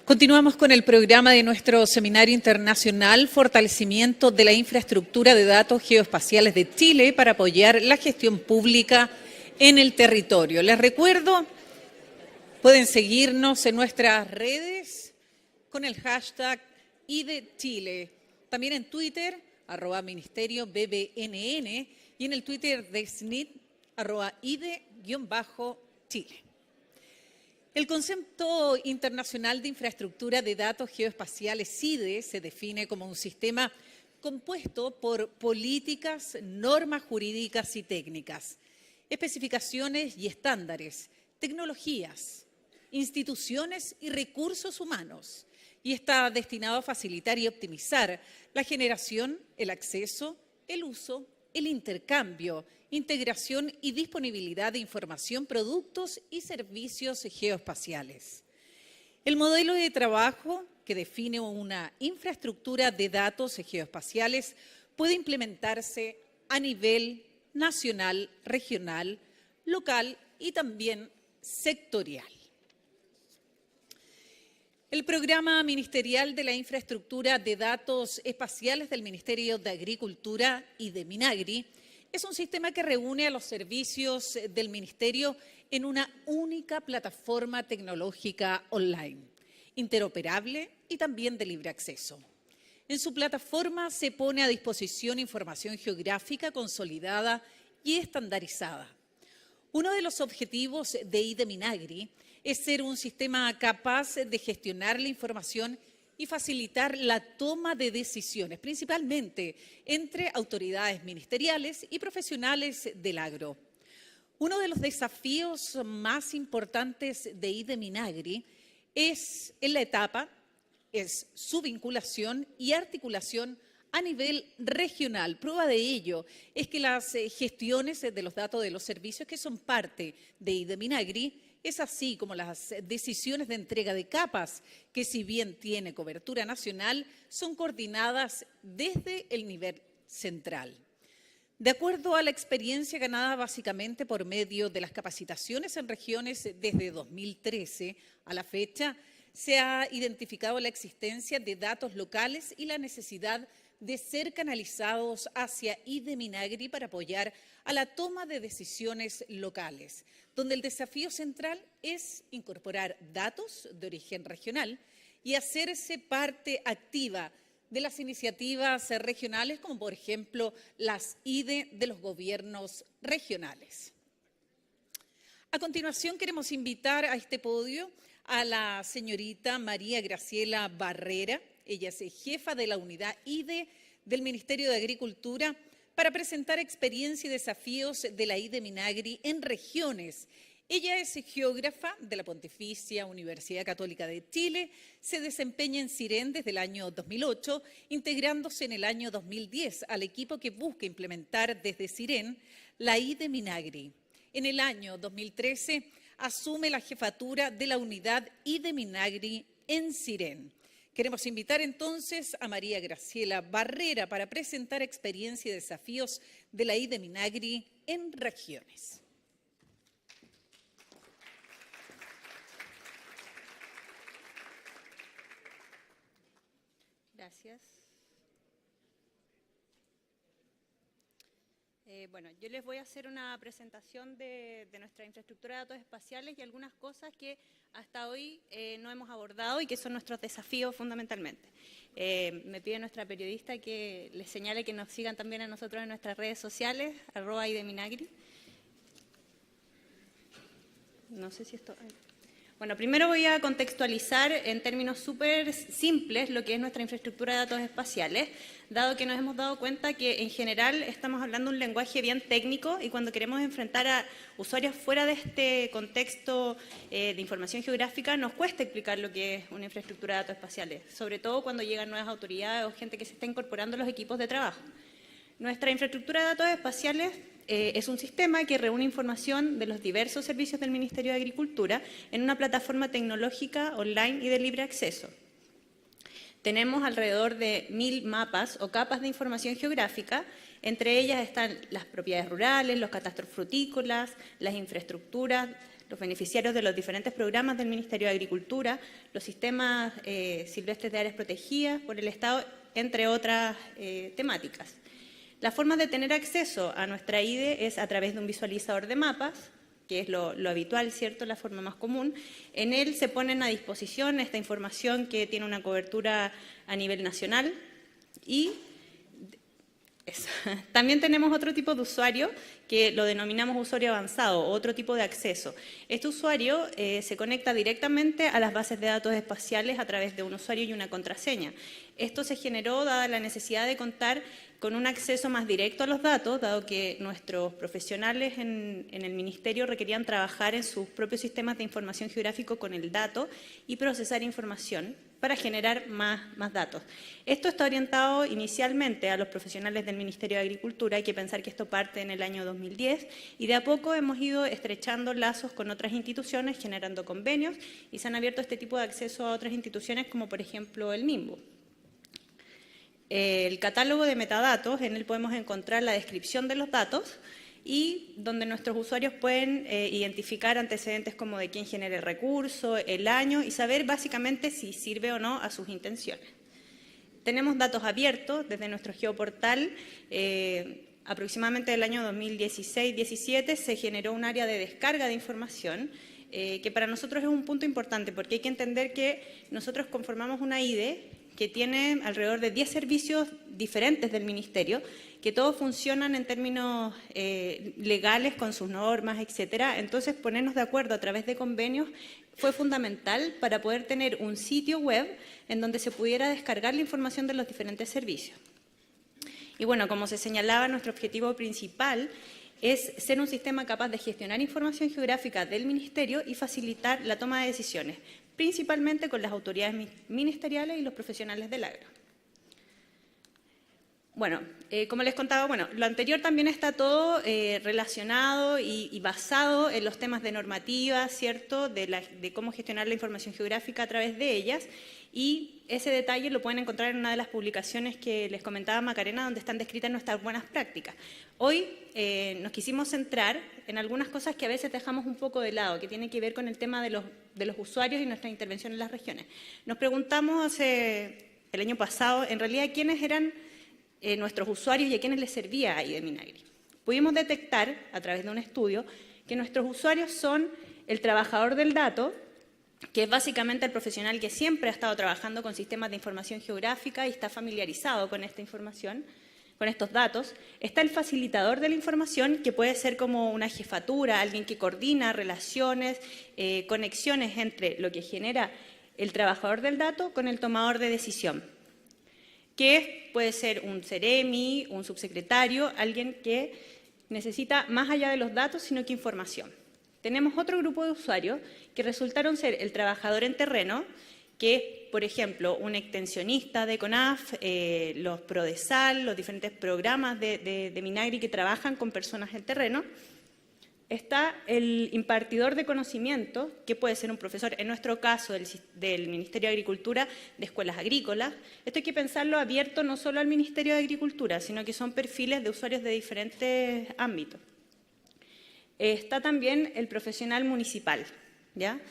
Continuamos con el programa de nuestro Seminario Internacional Fortalecimiento de la Infraestructura de Datos Geoespaciales de Chile para apoyar la gestión pública en el territorio. Les recuerdo, pueden seguirnos en nuestras redes con el hashtag IDEChile. También en Twitter, @ministerio_BBNN y en el Twitter de SNIT, @IDE_Chile. El concepto internacional de infraestructura de datos geoespaciales, CIDE, se define como un sistema compuesto por políticas, normas jurídicas y técnicas, especificaciones y estándares, tecnologías, instituciones y recursos humanos, y está destinado a facilitar y optimizar la generación, el acceso, el uso, el intercambio, integración y disponibilidad de información, productos y servicios geoespaciales. El modelo de trabajo que define una infraestructura de datos geoespaciales puede implementarse a nivel nacional, regional, local y también sectorial. El Programa Ministerial de la Infraestructura de Datos Espaciales del Ministerio de Agricultura y de Minagri es un sistema que reúne a los servicios del Ministerio en una única plataforma tecnológica online, interoperable y también de libre acceso. En su plataforma se pone a disposición información geográfica consolidada y estandarizada. Uno de los objetivos de IDE-Minagri es ser un sistema capaz de gestionar la información y facilitar la toma de decisiones, principalmente entre autoridades ministeriales y profesionales del agro. Uno de los desafíos más importantes de IDE-Minagri es su vinculación y articulación a nivel regional. Prueba de ello es que las gestiones de los datos de los servicios que son parte de IDE-Minagri es así como las decisiones de entrega de capas, que si bien tiene cobertura nacional, son coordinadas desde el nivel central. De acuerdo a la experiencia ganada básicamente por medio de las capacitaciones en regiones desde 2013 a la fecha, se ha identificado la existencia de datos locales y la necesidad de ser canalizados hacia IDE-Minagri para apoyar a la toma de decisiones locales, donde el desafío central es incorporar datos de origen regional y hacerse parte activa de las iniciativas regionales, como por ejemplo las IDE de los gobiernos regionales. A continuación queremos invitar a este podio a la señorita María Graciela Barrera. Ella es jefa de la unidad IDE del Ministerio de Agricultura para presentar experiencia y desafíos de la IDE-Minagri en regiones. Ella es geógrafa de la Pontificia Universidad Católica de Chile, se desempeña en CIREN desde el año 2008, integrándose en el año 2010 al equipo que busca implementar desde CIREN la IDE-Minagri. En el año 2013 asume la jefatura de la unidad IDE-Minagri en CIREN. Queremos invitar entonces a María Graciela Barrera para presentar experiencia y desafíos de la IDE-Minagri en regiones. Gracias. Bueno, yo les voy a hacer una presentación de nuestra infraestructura de datos espaciales y algunas cosas que hasta hoy no hemos abordado y que son nuestros desafíos fundamentalmente. Me pide nuestra periodista que les señale que nos sigan también a nosotros en nuestras redes sociales, @IDE-Minagri. No sé si esto... Bueno, primero voy a contextualizar en términos súper simples lo que es nuestra infraestructura de datos espaciales, dado que nos hemos dado cuenta que en general estamos hablando un lenguaje bien técnico y cuando queremos enfrentar a usuarios fuera de este contexto de información geográfica nos cuesta explicar lo que es una infraestructura de datos espaciales, sobre todo cuando llegan nuevas autoridades o gente que se está incorporando a los equipos de trabajo. Nuestra infraestructura de datos espaciales es un sistema que reúne información de los diversos servicios del Ministerio de Agricultura en una plataforma tecnológica online y de libre acceso. Tenemos alrededor de 1000 mapas o capas de información geográfica, entre ellas están las propiedades rurales, los catastros frutícolas, las infraestructuras, los beneficiarios de los diferentes programas del Ministerio de Agricultura, los sistemas silvestres de áreas protegidas por el Estado, entre otras temáticas. La forma de tener acceso a nuestra IDE es a través de un visualizador de mapas, que es lo habitual, ¿cierto?, la forma más común. En él se ponen a disposición esta información que tiene una cobertura a nivel nacional y también tenemos otro tipo de usuario que lo denominamos usuario avanzado, otro tipo de acceso. Este usuario se conecta directamente a las bases de datos espaciales a través de un usuario y una contraseña. Esto se generó dada la necesidad de contar con un acceso más directo a los datos, dado que nuestros profesionales en el Ministerio requerían trabajar en sus propios sistemas de información geográfico con el dato y procesar información para generar más datos. Esto está orientado inicialmente a los profesionales del Ministerio de Agricultura. Hay que pensar que esto parte en el año 2010 y de a poco hemos ido estrechando lazos con otras instituciones, generando convenios y se han abierto este tipo de acceso a otras instituciones como por ejemplo el MIMBU. El catálogo de metadatos, en él podemos encontrar la descripción de los datos y donde nuestros usuarios pueden identificar antecedentes como de quién genera el recurso, el año y saber básicamente si sirve o no a sus intenciones. Tenemos datos abiertos desde nuestro geoportal. Aproximadamente del año 2016-17 se generó un área de descarga de información que para nosotros es un punto importante porque hay que entender que nosotros conformamos una IDE que tiene alrededor de 10 servicios diferentes del Ministerio, que todos funcionan en términos legales con sus normas, etcétera. Entonces, ponernos de acuerdo a través de convenios fue fundamental para poder tener un sitio web en donde se pudiera descargar la información de los diferentes servicios. Y bueno, como se señalaba, nuestro objetivo principal es ser un sistema capaz de gestionar información geográfica del Ministerio y facilitar la toma de decisiones, principalmente con las autoridades ministeriales y los profesionales del agro. Bueno, como les contaba, lo anterior también está todo relacionado y basado en los temas de normativa, ¿cierto?, de cómo gestionar la información geográfica a través de ellas, y ese detalle lo pueden encontrar en una de las publicaciones que les comentaba Macarena, donde están descritas nuestras buenas prácticas. Hoy nos quisimos centrar en algunas cosas que a veces dejamos un poco de lado, que tienen que ver con el tema de los usuarios y nuestra intervención en las regiones. Nos preguntamos el año pasado, en realidad, quiénes eran nuestros usuarios y a quiénes les servía IDE Minagri. Pudimos detectar, a través de un estudio, que nuestros usuarios son el trabajador del dato, que es básicamente el profesional que siempre ha estado trabajando con sistemas de información geográfica y está familiarizado con esta información, con estos datos. Está el facilitador de la información, que puede ser como una jefatura, alguien que coordina relaciones, conexiones entre lo que genera el trabajador del dato con el tomador de decisión, que puede ser un seremi, un subsecretario, alguien que necesita más allá de los datos, sino que información. Tenemos otro grupo de usuarios que resultaron ser el trabajador en terreno, que es, por ejemplo, un extensionista de CONAF, los PRODESAL, los diferentes programas de Minagri que trabajan con personas en terreno. Está el impartidor de conocimiento, que puede ser un profesor, en nuestro caso, del Ministerio de Agricultura, de escuelas agrícolas. Esto hay que pensarlo abierto no solo al Ministerio de Agricultura, sino que son perfiles de usuarios de diferentes ámbitos. Está también el profesional municipal, ¿ya?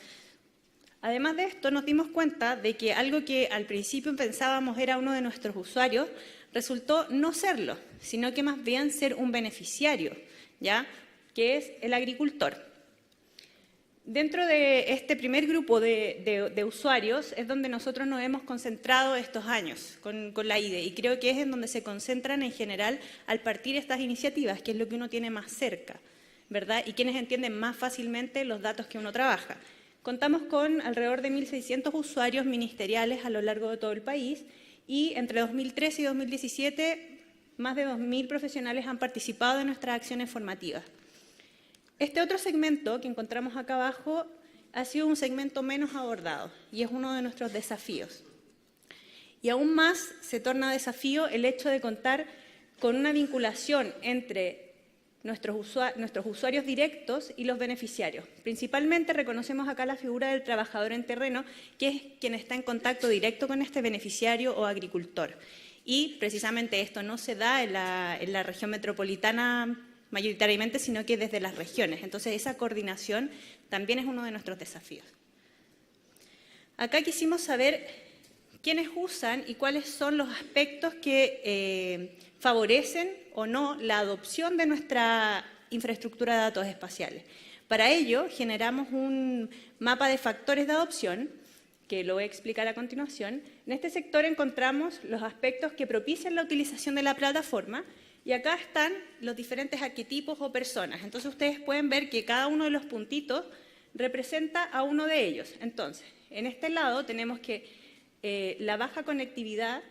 Además de esto, nos dimos cuenta de que algo que al principio pensábamos era uno de nuestros usuarios, resultó no serlo, sino que más bien ser un beneficiario, ¿ya?, que es el agricultor. Dentro de este primer grupo de usuarios es donde nosotros nos hemos concentrado estos años con la IDE, y creo que es en donde se concentran en general al partir estas iniciativas, que es lo que uno tiene más cerca, ¿verdad?, y quienes entienden más fácilmente los datos que uno trabaja. Contamos con alrededor de 1.600 usuarios ministeriales a lo largo de todo el país, y entre 2013 y 2017 más de 2.000 profesionales han participado en nuestras acciones formativas. Este otro segmento que encontramos acá abajo ha sido un segmento menos abordado y es uno de nuestros desafíos. Y aún más se torna desafío el hecho de contar con una vinculación entre nuestros usuarios directos y los beneficiarios. Principalmente reconocemos acá la figura del trabajador en terreno, que es quien está en contacto directo con este beneficiario o agricultor. Y precisamente esto no se da en la región metropolitana mayoritariamente, sino que desde las regiones. Entonces, esa coordinación también es uno de nuestros desafíos. Acá quisimos saber quiénes usan y cuáles son los aspectos que favorecen o no la adopción de nuestra infraestructura de datos espaciales. Para ello, generamos un mapa de factores de adopción, que lo voy a explicar a continuación. En este sector encontramos los aspectos que propician la utilización de la plataforma y acá están los diferentes arquetipos o personas. Entonces, ustedes pueden ver que cada uno de los puntitos representa a uno de ellos. Entonces, en este lado tenemos que la baja conectividad,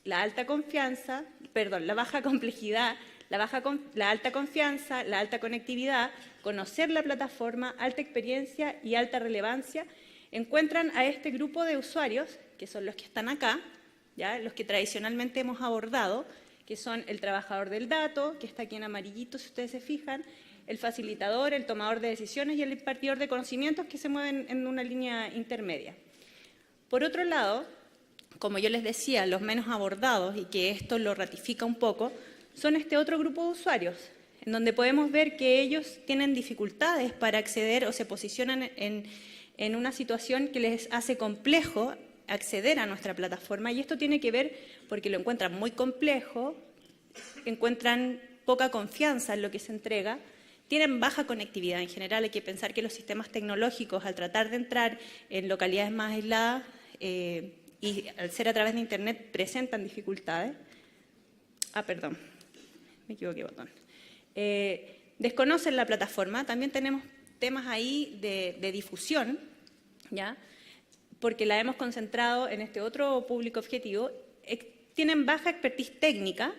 la alta confianza, perdón, la baja complejidad, la alta confianza, la alta conectividad, conocer la plataforma, alta experiencia y alta relevancia, encuentran a este grupo de usuarios, que son los que están acá, ¿ya? Los que tradicionalmente hemos abordado, que son el trabajador del dato, que está aquí en amarillito si ustedes se fijan, el facilitador, el tomador de decisiones y el impartidor de conocimientos, que se mueven en una línea intermedia. Por otro lado, como yo les decía, los menos abordados, y que esto lo ratifica un poco, son este otro grupo de usuarios, en donde podemos ver que ellos tienen dificultades para acceder o se posicionan en una situación que les hace complejo acceder a nuestra plataforma, y esto tiene que ver porque lo encuentran muy complejo, encuentran poca confianza en lo que se entrega, tienen baja conectividad. En general hay que pensar que los sistemas tecnológicos, al tratar de entrar en localidades más aisladas y al ser a través de Internet, presentan dificultades. Perdón, me equivoqué, botón. Desconocen la plataforma, también tenemos temas ahí de difusión, ¿ya? Porque la hemos concentrado en este otro público objetivo. Tienen baja expertise técnica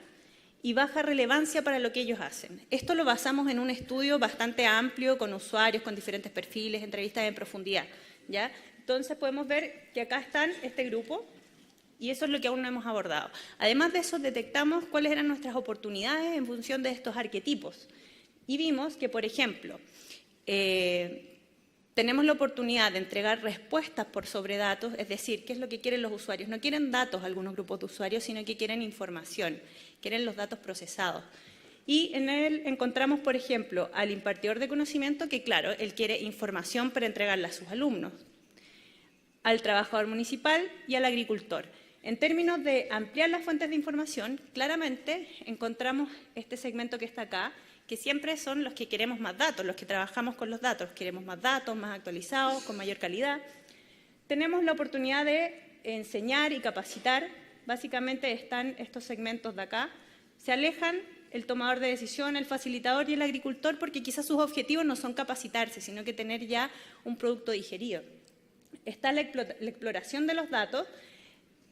y baja relevancia para lo que ellos hacen. Esto lo basamos en un estudio bastante amplio, con usuarios, con diferentes perfiles, entrevistas en profundidad, ¿ya? Entonces podemos ver que acá están este grupo, y eso es lo que aún no hemos abordado. Además de eso, detectamos cuáles eran nuestras oportunidades en función de estos arquetipos. Y vimos que, por ejemplo, tenemos la oportunidad de entregar respuestas por sobre datos, es decir, ¿qué es lo que quieren los usuarios? No quieren datos algunos grupos de usuarios, sino que quieren información, quieren los datos procesados. Y en él encontramos, por ejemplo, al impartidor de conocimiento, que claro, él quiere información para entregarla a sus alumnos, al trabajador municipal y al agricultor. En términos de ampliar las fuentes de información, claramente encontramos este segmento que está acá, que siempre son los que queremos más datos, los que trabajamos con los datos, queremos más datos, más actualizados, con mayor calidad. Tenemos la oportunidad de enseñar y capacitar, básicamente están estos segmentos de acá, se alejan el tomador de decisión, el facilitador y el agricultor, porque quizás sus objetivos no son capacitarse, sino que tener ya un producto digerido. Está la exploración de los datos,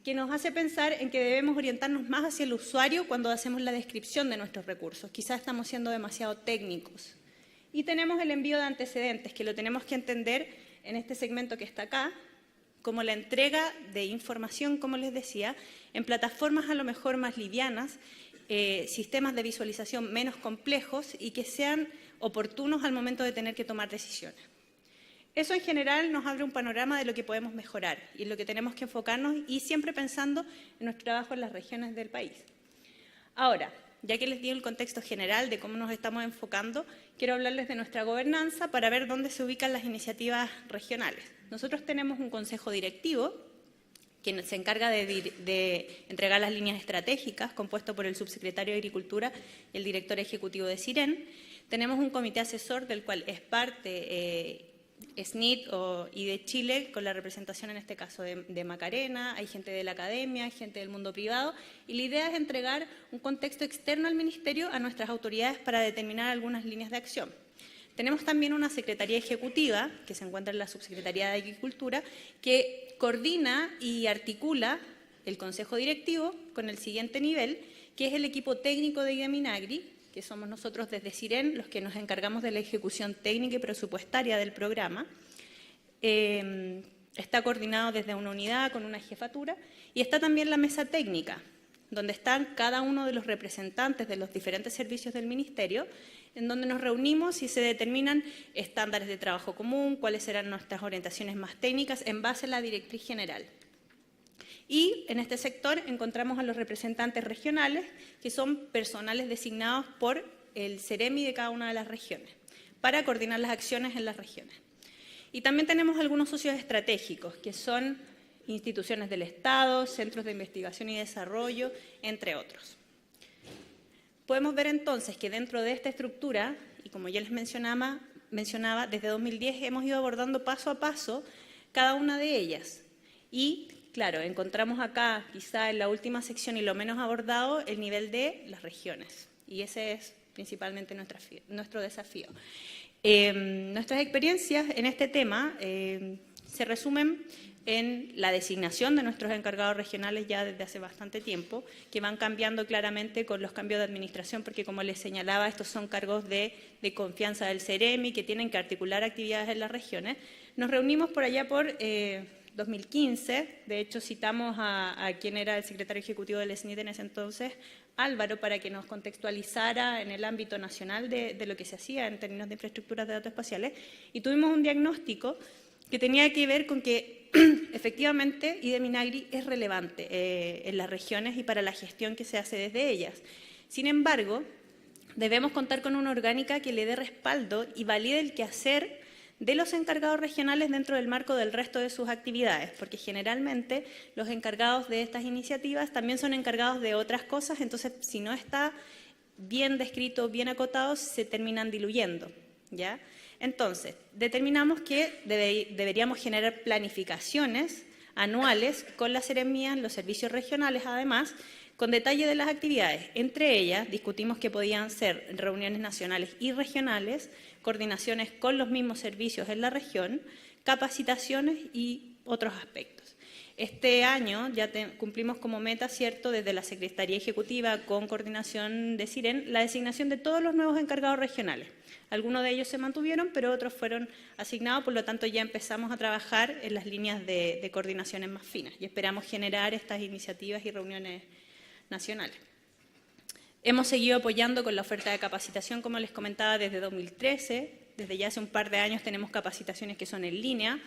que nos hace pensar en que debemos orientarnos más hacia el usuario cuando hacemos la descripción de nuestros recursos. Quizás estamos siendo demasiado técnicos. Y tenemos el envío de antecedentes, que lo tenemos que entender en este segmento que está acá, como la entrega de información, como les decía, en plataformas a lo mejor más livianas, sistemas de visualización menos complejos y que sean oportunos al momento de tener que tomar decisiones. Eso en general nos abre un panorama de lo que podemos mejorar y en lo que tenemos que enfocarnos, y siempre pensando en nuestro trabajo en las regiones del país. Ahora, ya que les di el contexto general de cómo nos estamos enfocando, quiero hablarles de nuestra gobernanza para ver dónde se ubican las iniciativas regionales. Nosotros tenemos un consejo directivo que se encarga de entregar las líneas estratégicas, compuesto por el subsecretario de Agricultura y el director ejecutivo de CIREN. Tenemos un comité asesor del cual es parte SNIT y de Chile, con la representación en este caso de Macarena, hay gente de la academia, hay gente del mundo privado, y la idea es entregar un contexto externo al Ministerio a nuestras autoridades para determinar algunas líneas de acción. Tenemos también una Secretaría Ejecutiva, que se encuentra en la Subsecretaría de Agricultura, que coordina y articula el Consejo Directivo con el siguiente nivel, que es el equipo técnico de IDEMINAGRI, que somos nosotros desde CIREN los que nos encargamos de la ejecución técnica y presupuestaria del programa. Está coordinado desde una unidad con una jefatura, y está también la mesa técnica, donde están cada uno de los representantes de los diferentes servicios del Ministerio, en donde nos reunimos y se determinan estándares de trabajo común, cuáles serán nuestras orientaciones más técnicas en base a la directriz general. Y en este sector encontramos a los representantes regionales, que son personales designados por el CEREMI de cada una de las regiones, para coordinar las acciones en las regiones. Y también tenemos algunos socios estratégicos, que son instituciones del Estado, centros de investigación y desarrollo, entre otros. Podemos ver entonces que dentro de esta estructura, y como ya les mencionaba, desde 2010 hemos ido abordando paso a paso cada una de ellas. Y, claro, encontramos acá, quizá en la última sección y lo menos abordado, el nivel de las regiones. Y ese es principalmente nuestro desafío. Nuestras experiencias en este tema se resumen en la designación de nuestros encargados regionales ya desde hace bastante tiempo, que van cambiando claramente con los cambios de administración, porque como les señalaba, estos son cargos de confianza del CEREMI, que tienen que articular actividades en las regiones. Nos reunimos por allá por 2015, de hecho citamos a quien era el secretario ejecutivo del SNIT en ese entonces, Álvaro, para que nos contextualizara en el ámbito nacional de lo que se hacía en términos de infraestructuras de datos espaciales, y tuvimos un diagnóstico que tenía que ver con que efectivamente IDEMINAGRI es relevante en las regiones y para la gestión que se hace desde ellas. Sin embargo, debemos contar con una orgánica que le dé respaldo y valide el quehacer de los encargados regionales dentro del marco del resto de sus actividades, porque generalmente los encargados de estas iniciativas también son encargados de otras cosas, entonces si no está bien descrito, bien acotado, se terminan diluyendo, ¿ya? Entonces, determinamos que deberíamos generar planificaciones anuales con las seremías, los servicios regionales, además, con detalle de las actividades. Entre ellas, discutimos que podían ser reuniones nacionales y regionales, coordinaciones con los mismos servicios en la región, capacitaciones y otros aspectos. Este año ya cumplimos como meta, ¿cierto?, desde la Secretaría Ejecutiva con coordinación de CIREN, la designación de todos los nuevos encargados regionales. Algunos de ellos se mantuvieron, pero otros fueron asignados, por lo tanto ya empezamos a trabajar en las líneas de coordinaciones más finas y esperamos generar estas iniciativas y reuniones nacionales. Hemos seguido apoyando con la oferta de capacitación, como les comentaba, desde 2013. Desde ya hace un par de años tenemos capacitaciones que son en línea.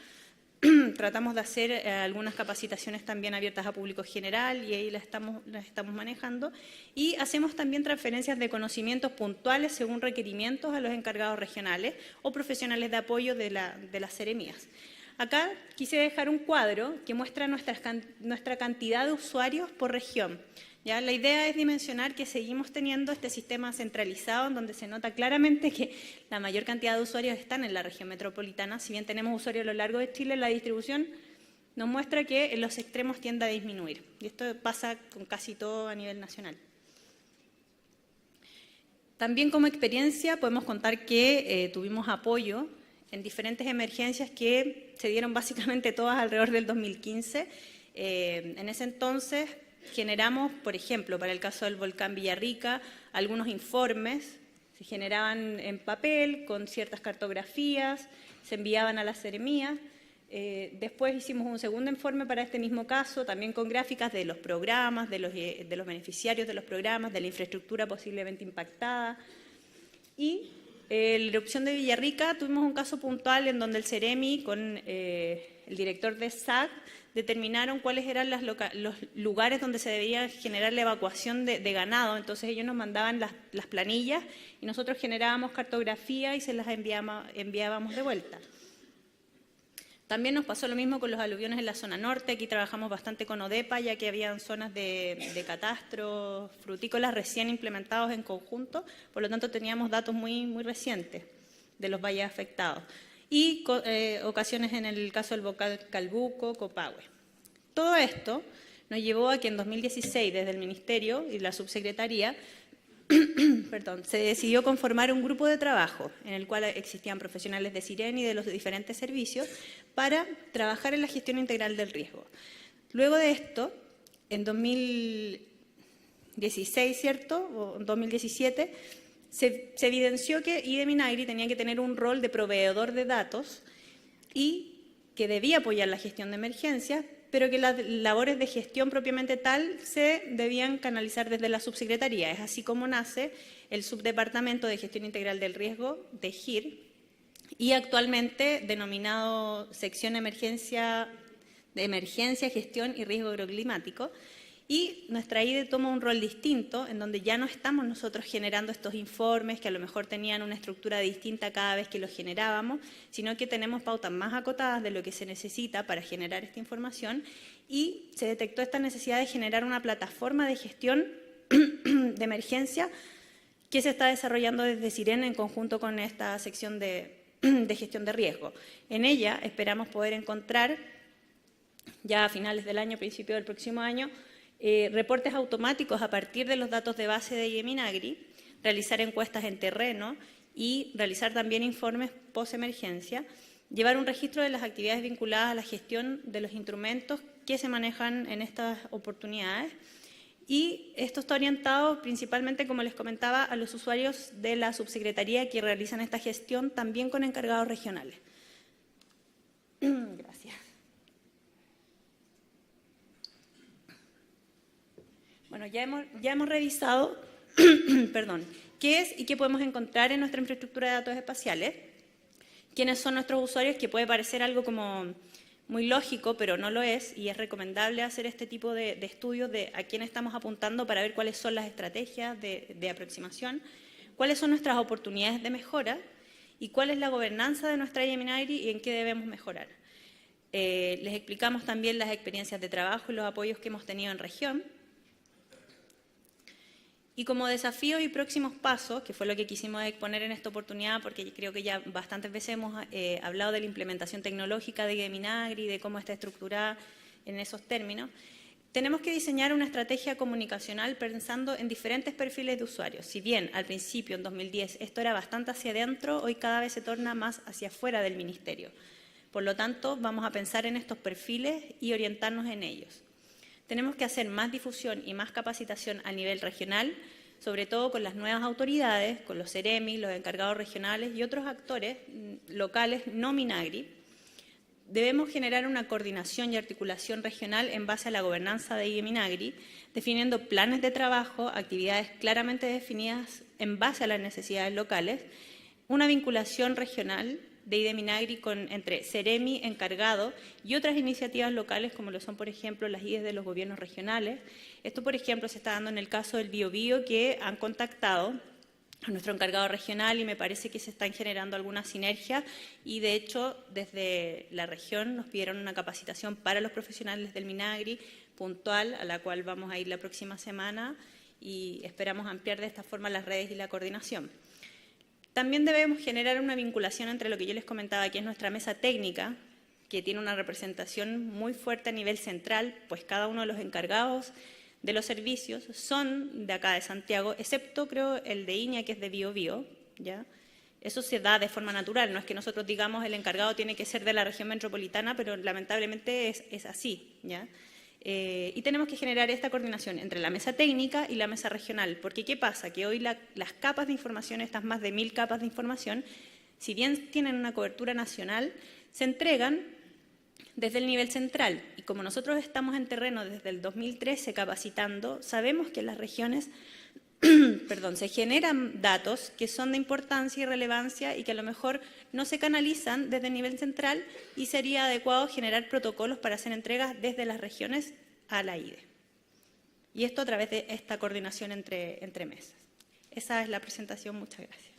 Tratamos de hacer algunas capacitaciones también abiertas a público general y ahí las estamos manejando. Y hacemos también transferencias de conocimientos puntuales según requerimientos a los encargados regionales o profesionales de apoyo de las seremías. Acá quise dejar un cuadro que muestra nuestra cantidad de usuarios por región. ¿Ya? La idea es dimensionar que seguimos teniendo este sistema centralizado en donde se nota claramente que la mayor cantidad de usuarios están en la región metropolitana. Si bien tenemos usuarios a lo largo de Chile, la distribución nos muestra que en los extremos tiende a disminuir. Y esto pasa con casi todo a nivel nacional. También como experiencia podemos contar que tuvimos apoyo en diferentes emergencias que se dieron básicamente todas alrededor del 2015. En ese entonces generamos, por ejemplo, para el caso del volcán Villarrica, algunos informes, se generaban en papel con ciertas cartografías, se enviaban a las seremías. Después hicimos un segundo informe para este mismo caso, también con gráficas de los programas, de los beneficiarios de los programas, de la infraestructura posiblemente impactada. Y en la erupción de Villarrica tuvimos un caso puntual en donde el CEREMI con el director de SAC determinaron cuáles eran los lugares donde se debía generar la evacuación de ganado. Entonces ellos nos mandaban las planillas y nosotros generábamos cartografía y se las enviábamos de vuelta. También nos pasó lo mismo con los aluviones en la zona norte. Aquí trabajamos bastante con ODEPA, ya que habían zonas de catastros frutícolas recién implementados en conjunto. Por lo tanto, teníamos datos muy, muy recientes de los valles afectados. Y ocasiones en el caso del volcán Calbuco, Copahue. Todo esto nos llevó a que en 2016, desde el Ministerio y la Subsecretaría, se decidió conformar un grupo de trabajo en el cual existían profesionales de CIREN y de los diferentes servicios para trabajar en la gestión integral del riesgo. Luego de esto, en 2016, ¿cierto? O 2017, se evidenció que IDEMINAGRI tenía que tener un rol de proveedor de datos y que debía apoyar la gestión de emergencias, pero que las labores de gestión propiamente tal se debían canalizar desde la subsecretaría. Es así como nace el Subdepartamento de Gestión Integral del Riesgo, de GIR, y actualmente denominado Sección de Emergencia, Gestión y Riesgo Agroclimático. Y nuestra IDE toma un rol distinto, en donde ya no estamos nosotros generando estos informes que a lo mejor tenían una estructura distinta cada vez que los generábamos, sino que tenemos pautas más acotadas de lo que se necesita para generar esta información, y se detectó esta necesidad de generar una plataforma de gestión de emergencia que se está desarrollando desde Siren en conjunto con esta sección de gestión de riesgo. En ella esperamos poder encontrar, ya a finales del año, principio del próximo año, reportes automáticos a partir de los datos de base de IDEMINAGRI, realizar encuestas en terreno y realizar también informes post-emergencia, llevar un registro de las actividades vinculadas a la gestión de los instrumentos que se manejan en estas oportunidades. Y esto está orientado principalmente, como les comentaba, a los usuarios de la subsecretaría que realizan esta gestión, también con encargados regionales. Gracias. Bueno, ya hemos revisado perdón, qué es y qué podemos encontrar en nuestra infraestructura de datos espaciales, quiénes son nuestros usuarios, que puede parecer algo como muy lógico, pero no lo es, y es recomendable hacer este tipo de estudios de a quién estamos apuntando para ver cuáles son las estrategias de aproximación, cuáles son nuestras oportunidades de mejora y cuál es la gobernanza de nuestra IDEMINAGRI y en qué debemos mejorar. Les explicamos también las experiencias de trabajo y los apoyos que hemos tenido en región. Y como desafíos y próximos pasos, que fue lo que quisimos exponer en esta oportunidad, porque creo que ya bastantes veces hemos hablado de la implementación tecnológica de IDEMINAGRI, de cómo está estructurada en esos términos, tenemos que diseñar una estrategia comunicacional pensando en diferentes perfiles de usuarios. Si bien al principio, en 2010, esto era bastante hacia adentro, hoy cada vez se torna más hacia afuera del ministerio. Por lo tanto, vamos a pensar en estos perfiles y orientarnos en ellos. Tenemos que hacer más difusión y más capacitación a nivel regional, sobre todo con las nuevas autoridades, con los CEREMI, los encargados regionales y otros actores locales no Minagri. Debemos generar una coordinación y articulación regional en base a la gobernanza de IDEMINAGRI, definiendo planes de trabajo, actividades claramente definidas en base a las necesidades locales, una vinculación regional de IDEMINAGRI entre CEREMI, encargado y otras iniciativas locales como lo son, por ejemplo, las IDES de los gobiernos regionales. Esto, por ejemplo, se está dando en el caso del Biobío, que han contactado a nuestro encargado regional y me parece que se están generando algunas sinergias y, de hecho, desde la región nos pidieron una capacitación para los profesionales del Minagri puntual, a la cual vamos a ir la próxima semana y esperamos ampliar de esta forma las redes y la coordinación. También debemos generar una vinculación entre lo que yo les comentaba, que es nuestra mesa técnica, que tiene una representación muy fuerte a nivel central, pues cada uno de los encargados de los servicios son de acá de Santiago, excepto creo el de Iña, que es de Biobío, ¿ya? Eso se da de forma natural, no es que nosotros digamos el encargado tiene que ser de la región metropolitana, pero lamentablemente es así, ¿ya? Y tenemos que generar esta coordinación entre la mesa técnica y la mesa regional, porque ¿qué pasa? Que hoy las capas de información, estas más de 1000 capas de información, si bien tienen una cobertura nacional, se entregan desde el nivel central. Y como nosotros estamos en terreno desde el 2013 capacitando, sabemos que en las regiones se generan datos que son de importancia y relevancia y que a lo mejor no se canalizan desde el nivel central y sería adecuado generar protocolos para hacer entregas desde las regiones a la IDE. Y esto a través de esta coordinación entre mesas. Esa es la presentación. Muchas gracias.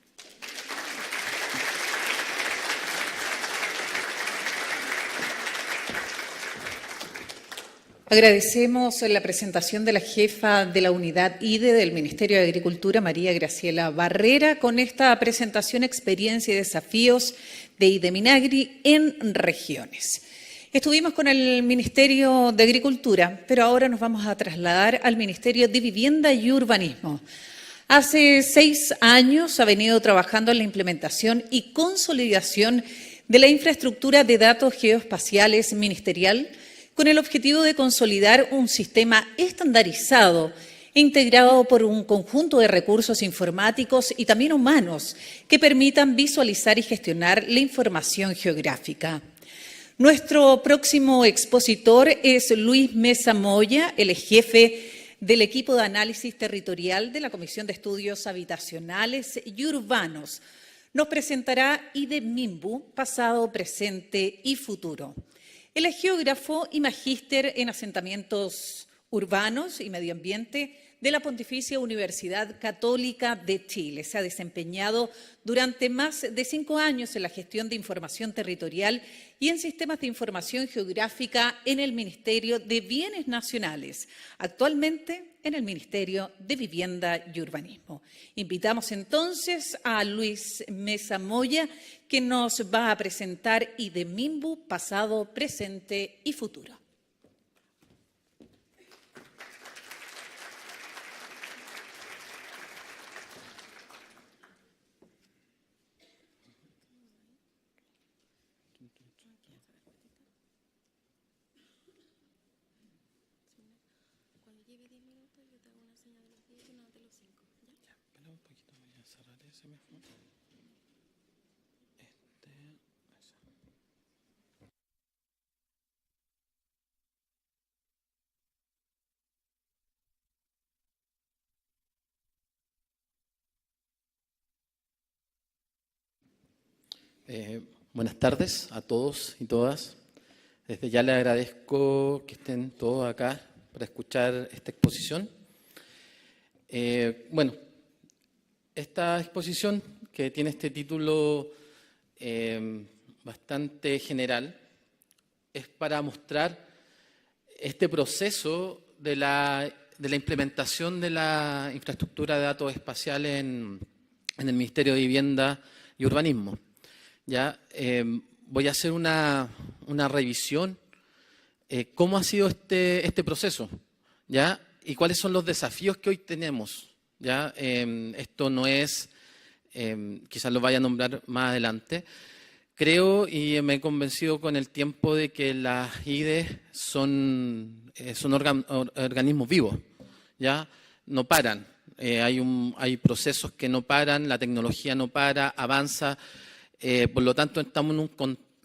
Agradecemos la presentación de la jefa de la unidad IDE del Ministerio de Agricultura, María Graciela Barrera, con esta presentación, experiencia y desafíos de IDEMINAGRI en regiones. Estuvimos con el Ministerio de Agricultura, pero ahora nos vamos a trasladar al Ministerio de Vivienda y Urbanismo. Hace 6 años ha venido trabajando en la implementación y consolidación de la infraestructura de datos geoespaciales ministerial, con el objetivo de consolidar un sistema estandarizado e integrado por un conjunto de recursos informáticos y también humanos que permitan visualizar y gestionar la información geográfica. Nuestro próximo expositor es Luis Mesa Moya, el jefe del equipo de análisis territorial de la Comisión de Estudios Habitacionales y Urbanos. Nos presentará IDEMINBU, pasado, presente y futuro. Él es geógrafo y magíster en asentamientos urbanos y medio ambiente de la Pontificia Universidad Católica de Chile. Se ha desempeñado durante más de 5 años en la gestión de información territorial y en sistemas de información geográfica en el Ministerio de Bienes Nacionales, actualmente en el Ministerio de Vivienda y Urbanismo. Invitamos entonces a Luis Mesa Moya, que nos va a presentar IDEMINBU, pasado, presente y futuro. Buenas tardes a todos y todas. Desde ya les agradezco que estén todos acá para escuchar esta exposición. Bueno, esta exposición, que tiene este título bastante general, es para mostrar este proceso de la implementación de la infraestructura de datos espaciales en el Ministerio de Vivienda y Urbanismo. Ya voy a hacer una revisión, cómo ha sido este proceso, ¿ya? Y cuáles son los desafíos que hoy tenemos, ¿ya? Esto no es, quizás lo vaya a nombrar más adelante. Creo y me he convencido con el tiempo de que las IDE son organismos vivos, ¿ya? No paran, hay procesos que no paran, la tecnología no para, avanza. Por lo tanto, estamos en un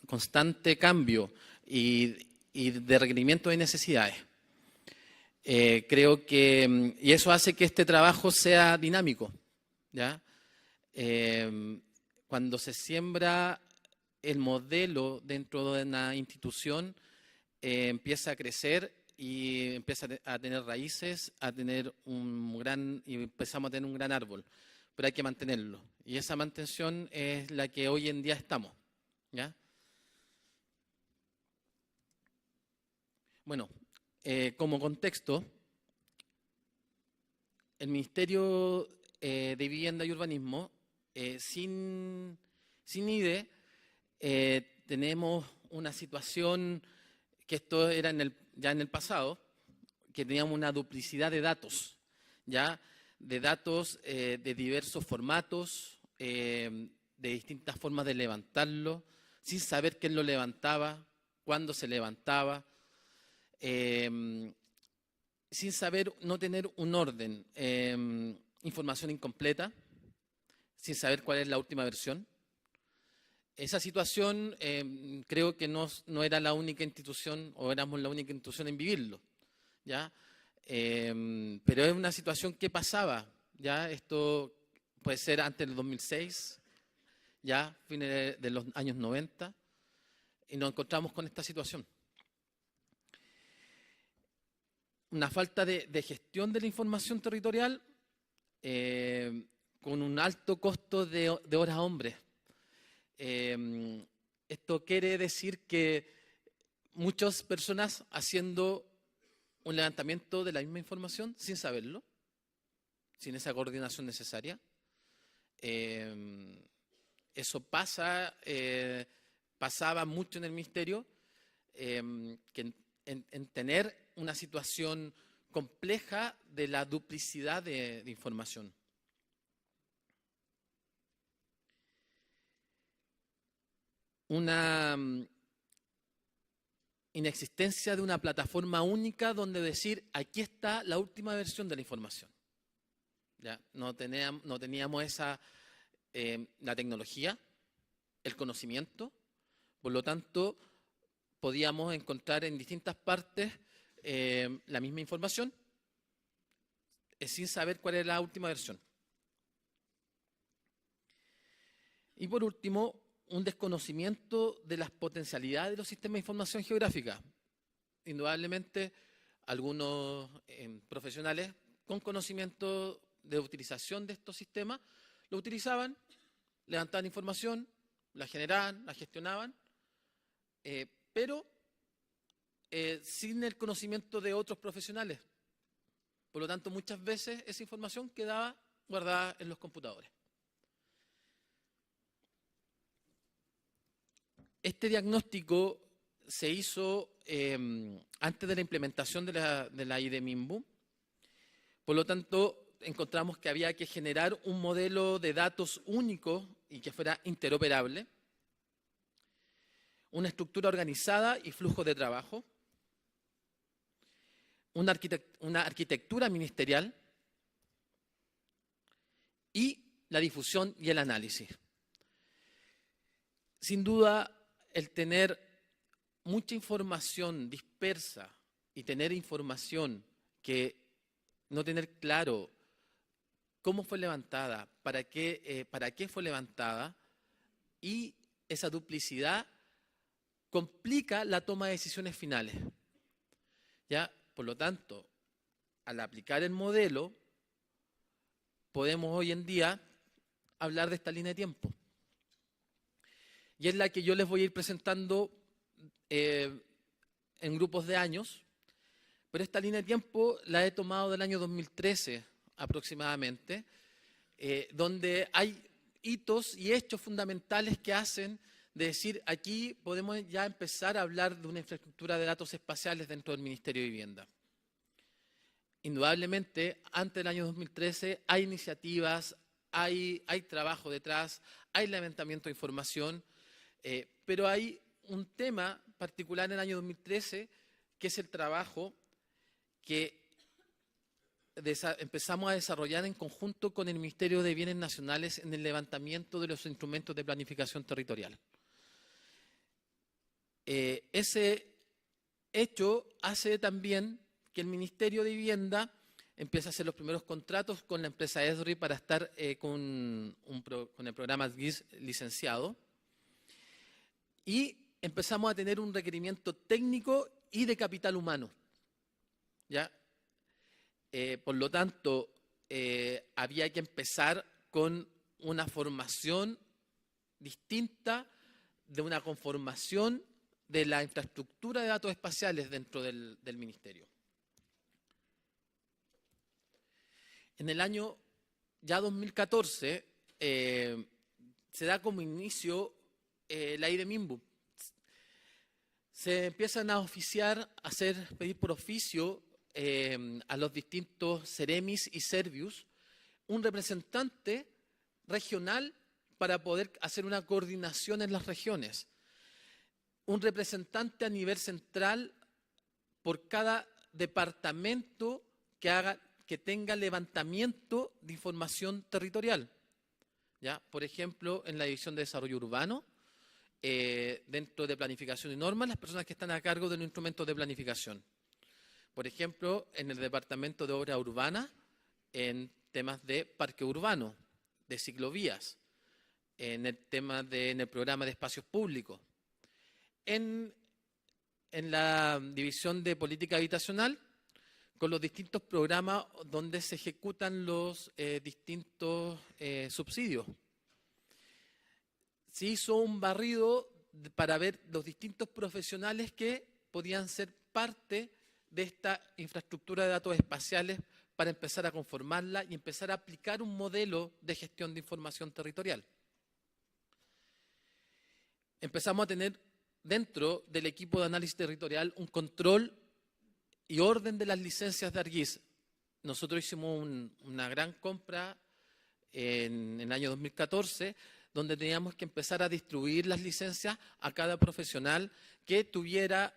constante cambio y de requerimientos y necesidades. Creo que, y eso hace que este trabajo sea dinámico, ¿ya? Cuando se siembra el modelo dentro de una institución, empieza a crecer y empieza a tener raíces, y empezamos a tener un gran árbol. Pero hay que mantenerlo. Y esa mantención es la que hoy en día estamos, ¿ya? Bueno, como contexto, el Ministerio de Vivienda y Urbanismo, sin IDE, tenemos una situación que esto era ya en el pasado, que teníamos una duplicidad de datos, ¿ya? De datos de diversos formatos, de distintas formas de levantarlo, sin saber quién lo levantaba, cuándo se levantaba, sin saber, no tener un orden, información incompleta, sin saber cuál es la última versión. Esa situación creo que no era la única institución, o éramos la única institución en vivirlo, ¿ya? Pero es una situación que pasaba, ¿ya? Esto puede ser antes del 2006, ya, fines de los años 90, y nos encontramos con esta situación. Una falta de gestión de la información territorial con un alto costo de horas hombres. Esto quiere decir que muchas personas haciendo un levantamiento de la misma información sin saberlo, sin esa coordinación necesaria. Eso pasaba mucho en el Ministerio, que en tener una situación compleja de la duplicidad de información. Una inexistencia de una plataforma única donde decir, aquí está la última versión de la información. ¿Ya? No teníamos la tecnología, el conocimiento, por lo tanto, podíamos encontrar en distintas partes la misma información sin saber cuál era la última versión. Y por último, un desconocimiento de las potencialidades de los sistemas de información geográfica. Indudablemente, algunos profesionales con conocimiento de utilización de estos sistemas lo utilizaban, levantaban información, la generaban, la gestionaban, pero sin el conocimiento de otros profesionales. Por lo tanto, muchas veces esa información quedaba guardada en los computadores. Este diagnóstico se hizo antes de la implementación de la IDEMIMBU. Por lo tanto, encontramos que había que generar un modelo de datos único y que fuera interoperable, una estructura organizada y flujo de trabajo, una arquitectura ministerial y la difusión y el análisis. Sin duda, el tener mucha información dispersa y tener información que no tener claro cómo fue levantada, para qué fue levantada, y esa duplicidad complica la toma de decisiones finales. ¿Ya? Por lo tanto, al aplicar el modelo, podemos hoy en día hablar de esta línea de tiempo. Y es la que yo les voy a ir presentando en grupos de años, pero esta línea de tiempo la he tomado del año 2013 aproximadamente, donde hay hitos y hechos fundamentales que hacen de decir, aquí podemos ya empezar a hablar de una infraestructura de datos espaciales dentro del Ministerio de Vivienda. Indudablemente, antes del año 2013 hay iniciativas, hay trabajo detrás, hay levantamiento de información, pero hay un tema particular en el año 2013 que es el trabajo que empezamos a desarrollar en conjunto con el Ministerio de Bienes Nacionales en el levantamiento de los instrumentos de planificación territorial. Ese hecho hace también que el Ministerio de Vivienda empiece a hacer los primeros contratos con la empresa ESRI para estar con el programa GIS licenciado, y empezamos a tener un requerimiento técnico y de capital humano. ¿Ya? Por lo tanto, había que empezar con una formación distinta, de una conformación de la infraestructura de datos espaciales dentro del Ministerio. En el año ya 2014 se da como inicio la IDEMIMBU. Se empiezan a oficiar, pedir por oficio a los distintos Ceremis y Servius un representante regional para poder hacer una coordinación en las regiones. Un representante a nivel central por cada departamento que tenga levantamiento de información territorial. ¿Ya? Por ejemplo, en la División de Desarrollo Urbano, dentro de planificación y normas, las personas que están a cargo de los instrumentos de planificación. Por ejemplo, en el Departamento de Obra Urbana, en temas de parque urbano, de ciclovías, en el programa de espacios públicos. En la División de Política Habitacional, con los distintos programas donde se ejecutan los distintos subsidios. Se hizo un barrido para ver los distintos profesionales que podían ser parte de esta infraestructura de datos espaciales para empezar a conformarla y empezar a aplicar un modelo de gestión de información territorial. Empezamos a tener dentro del equipo de análisis territorial un control y orden de las licencias de ARGIS. Nosotros hicimos una gran compra en el año 2014, donde teníamos que empezar a distribuir las licencias a cada profesional que tuviera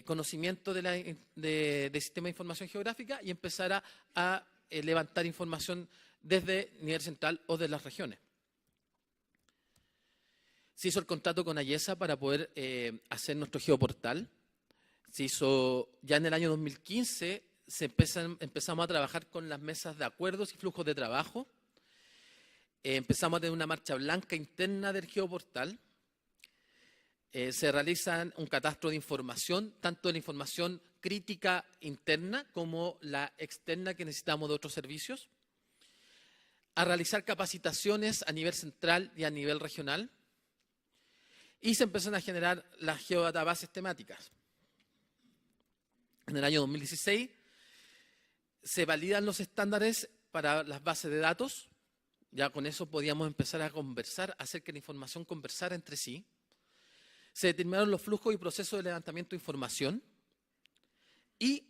conocimiento de sistema de información geográfica y empezara a levantar información desde nivel central o de las regiones. Se hizo el contrato con AYESA para poder hacer nuestro geoportal. Se hizo ya en el año 2015, empezamos a trabajar con las mesas de acuerdos y flujos de trabajo. Empezamos a tener una marcha blanca interna del geoportal. Se realiza un catastro de información, tanto de la información crítica interna como la externa que necesitamos de otros servicios. A realizar capacitaciones a nivel central y a nivel regional. Y se empiezan a generar las geodatabases temáticas. En el año 2016 se validan los estándares para las bases de datos. Ya con eso podíamos empezar a conversar, hacer que la información conversara entre sí. Se determinaron los flujos y procesos de levantamiento de información. Y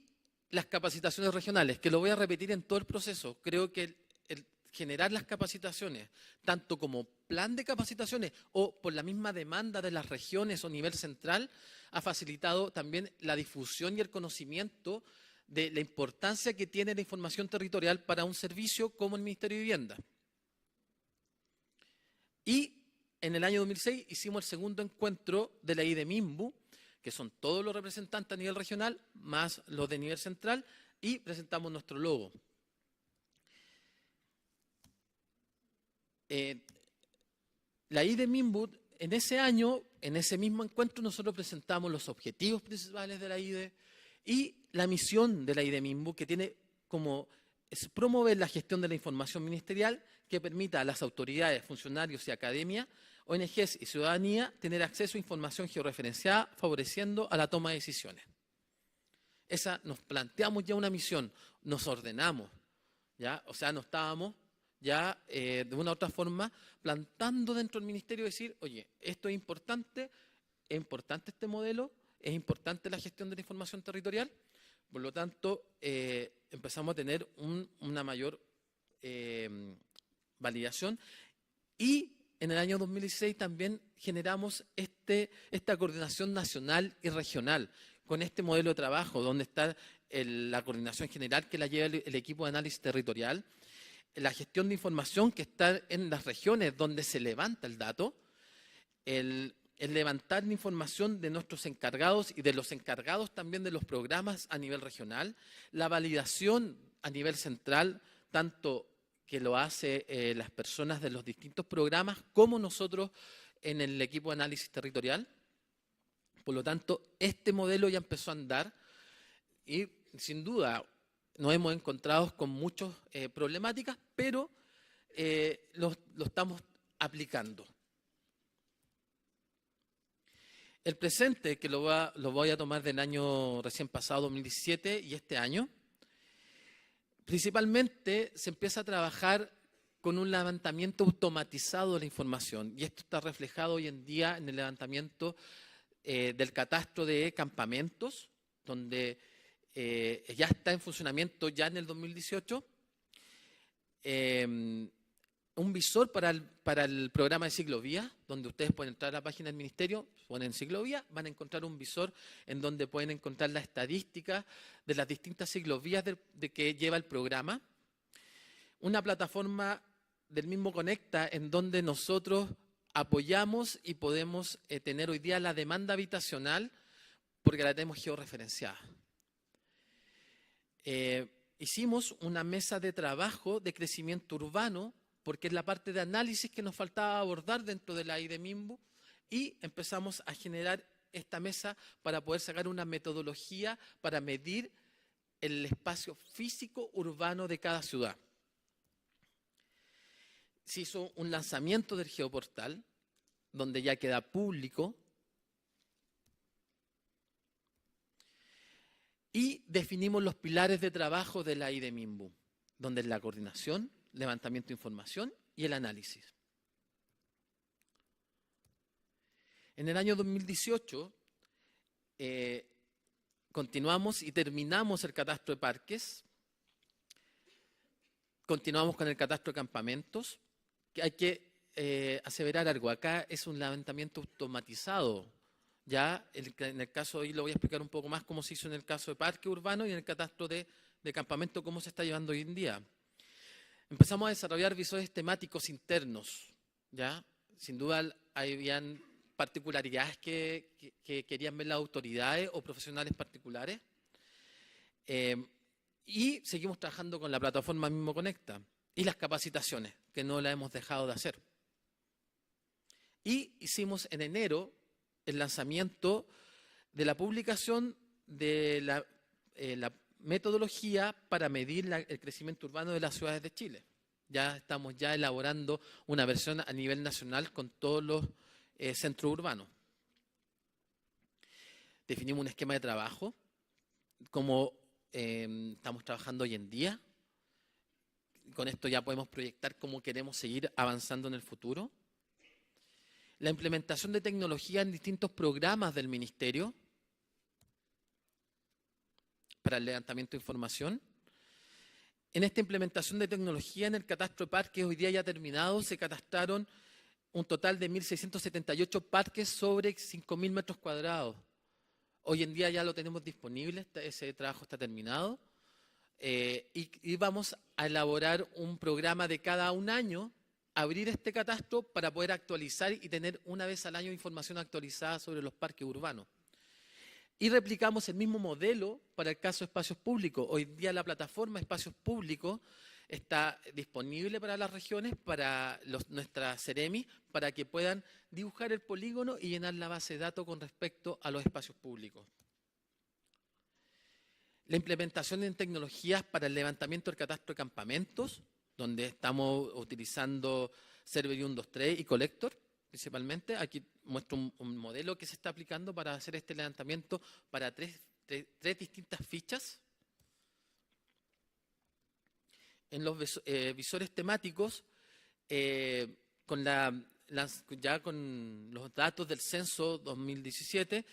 las capacitaciones regionales, que lo voy a repetir en todo el proceso. Creo que el generar las capacitaciones, tanto como plan de capacitaciones o por la misma demanda de las regiones o nivel central, ha facilitado también la difusión y el conocimiento de la importancia que tiene la información territorial para un servicio como el Ministerio de Vivienda. Y en el año 2006 hicimos el segundo encuentro de la IDEMIMBU, que son todos los representantes a nivel regional, más los de nivel central, y presentamos nuestro logo. La IDEMIMBU, en ese año, en ese mismo encuentro, nosotros presentamos los objetivos principales de la IDE y la misión de la IDEMIMBU, que tiene como es promover la gestión de la información ministerial que permita a las autoridades, funcionarios y academia, ONGs y ciudadanía tener acceso a información georreferenciada, favoreciendo a la toma de decisiones. Esa nos planteamos ya una misión, nos ordenamos, ¿ya? O sea, no estábamos ya de una u otra forma plantando dentro del ministerio decir, oye, esto es importante este modelo, es importante la gestión de la información territorial, por lo tanto empezamos a tener una mayor validación y en el año 2016 también generamos esta coordinación nacional y regional con este modelo de trabajo donde está la coordinación general que la lleva el equipo de análisis territorial, la gestión de información que está en las regiones donde se levanta el dato, el levantar la información de nuestros encargados y de los encargados también de los programas a nivel regional, la validación a nivel central, tanto que lo hace las personas de los distintos programas como nosotros en el equipo de análisis territorial. Por lo tanto, este modelo ya empezó a andar y sin duda nos hemos encontrado con muchas problemáticas, pero lo estamos aplicando. El presente, que lo voy a tomar del año recién pasado, 2017, y este año, principalmente se empieza a trabajar con un levantamiento automatizado de la información, y esto está reflejado hoy en día en el levantamiento del catastro de campamentos, donde ya está en funcionamiento ya en el 2018, un visor para el programa de ciclovía, donde ustedes pueden entrar a la página del ministerio, ponen ciclovía, van a encontrar un visor en donde pueden encontrar la estadística de las distintas ciclovías de que lleva el programa. Una plataforma del mismo Conecta en donde nosotros apoyamos y podemos tener hoy día la demanda habitacional porque la tenemos georreferenciada. Hicimos una mesa de trabajo de crecimiento urbano porque es la parte de análisis que nos faltaba abordar dentro de la IDEMIMBU y empezamos a generar esta mesa para poder sacar una metodología para medir el espacio físico urbano de cada ciudad. Se hizo un lanzamiento del geoportal, donde ya queda público, y definimos los pilares de trabajo de la IDEMIMBU, donde es la coordinación, levantamiento de información y el análisis. En el año 2018 continuamos y terminamos el catastro de parques, continuamos con el catastro de campamentos, que hay que aseverar algo, acá es un levantamiento automatizado, ya en el caso, hoy lo voy a explicar un poco más cómo se hizo en el caso de parque urbano y en el catastro de campamento, cómo se está llevando hoy en día. Empezamos a desarrollar visores temáticos internos, ¿ya? Sin duda habían particularidades que querían ver las autoridades o profesionales particulares. Y seguimos trabajando con la plataforma Mismo Conecta y las capacitaciones, que no las hemos dejado de hacer. Y hicimos en enero el lanzamiento de la publicación de la metodología para medir el crecimiento urbano de las ciudades de Chile. Ya estamos elaborando una versión a nivel nacional con todos los centros urbanos. Definimos un esquema de trabajo, como estamos trabajando hoy en día. Con esto ya podemos proyectar cómo queremos seguir avanzando en el futuro. La implementación de tecnología en distintos programas del Ministerio para el levantamiento de información. En esta implementación de tecnología en el catastro de parques, hoy día ya terminado, se catastraron un total de 1.678 parques sobre 5.000 metros cuadrados. Hoy en día ya lo tenemos disponible, ese trabajo está terminado. Y vamos a elaborar un programa de cada un año, abrir este catastro para poder actualizar y tener una vez al año información actualizada sobre los parques urbanos. Y replicamos el mismo modelo para el caso de espacios públicos. Hoy día la plataforma Espacios Públicos está disponible para las regiones, para nuestras Ceremi, para que puedan dibujar el polígono y llenar la base de datos con respecto a los espacios públicos. La implementación en tecnologías para el levantamiento del catastro de campamentos, donde estamos utilizando Server 123 y Collector, principalmente. Aquí muestro un modelo que se está aplicando para hacer este levantamiento para tres distintas fichas. En los visores temáticos, ya con los datos del censo 2017,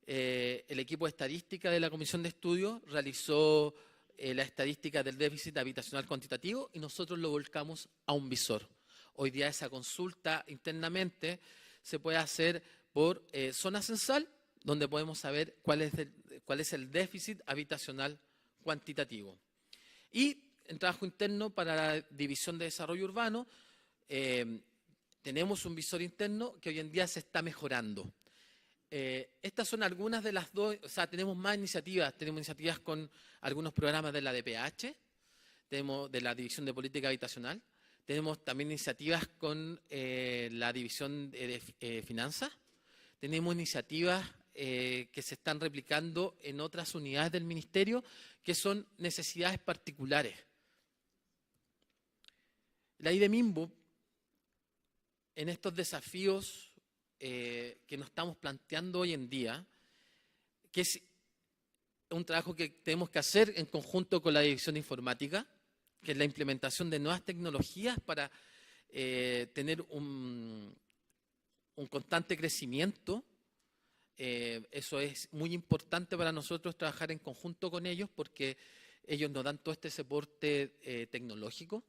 el equipo de estadística de la Comisión de Estudio realizó la estadística del déficit habitacional cuantitativo y nosotros lo volcamos a un visor. Hoy día esa consulta internamente se puede hacer por zona censal, donde podemos saber cuál es el déficit habitacional cuantitativo. Y en trabajo interno para la División de Desarrollo Urbano, tenemos un visor interno que hoy en día se está mejorando. Estas son algunas de las dos, o sea, tenemos más iniciativas. Tenemos iniciativas con algunos programas de la DPH, tenemos de la División de Política Habitacional, tenemos también iniciativas con la División de Finanzas, tenemos iniciativas que se están replicando en otras unidades del Ministerio, que son necesidades particulares. La IDEMINBU, en estos desafíos que nos estamos planteando hoy en día, que es un trabajo que tenemos que hacer en conjunto con la Dirección de Informática, que es la implementación de nuevas tecnologías para tener un constante crecimiento. Eso es muy importante para nosotros, trabajar en conjunto con ellos, porque ellos nos dan todo este soporte tecnológico.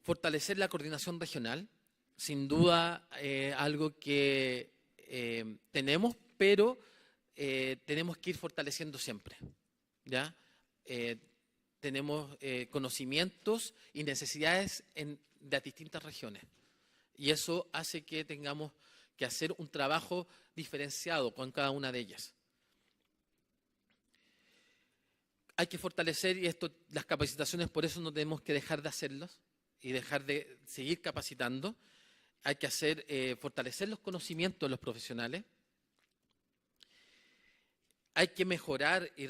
Fortalecer la coordinación regional, sin duda algo que tenemos, pero tenemos que ir fortaleciendo siempre, ¿ya? Tenemos conocimientos y necesidades de las distintas regiones, y eso hace que tengamos que hacer un trabajo diferenciado con cada una de ellas. Hay que fortalecer, y las capacitaciones, por eso no tenemos que dejar de hacerlas y dejar de seguir capacitando. Hay que fortalecer los conocimientos de los profesionales. Hay que mejorar y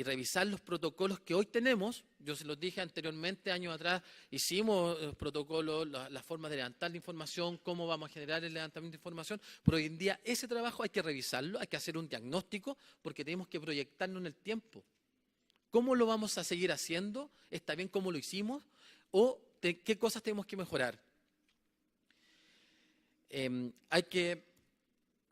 revisar los protocolos que hoy tenemos. Yo se los dije anteriormente, años atrás, hicimos los protocolos, las formas de levantar la información, cómo vamos a generar el levantamiento de información, pero hoy en día ese trabajo hay que revisarlo, hay que hacer un diagnóstico, porque tenemos que proyectarnos en el tiempo. ¿Cómo lo vamos a seguir haciendo? ¿Está bien cómo lo hicimos? ¿O qué cosas tenemos que mejorar? Hay que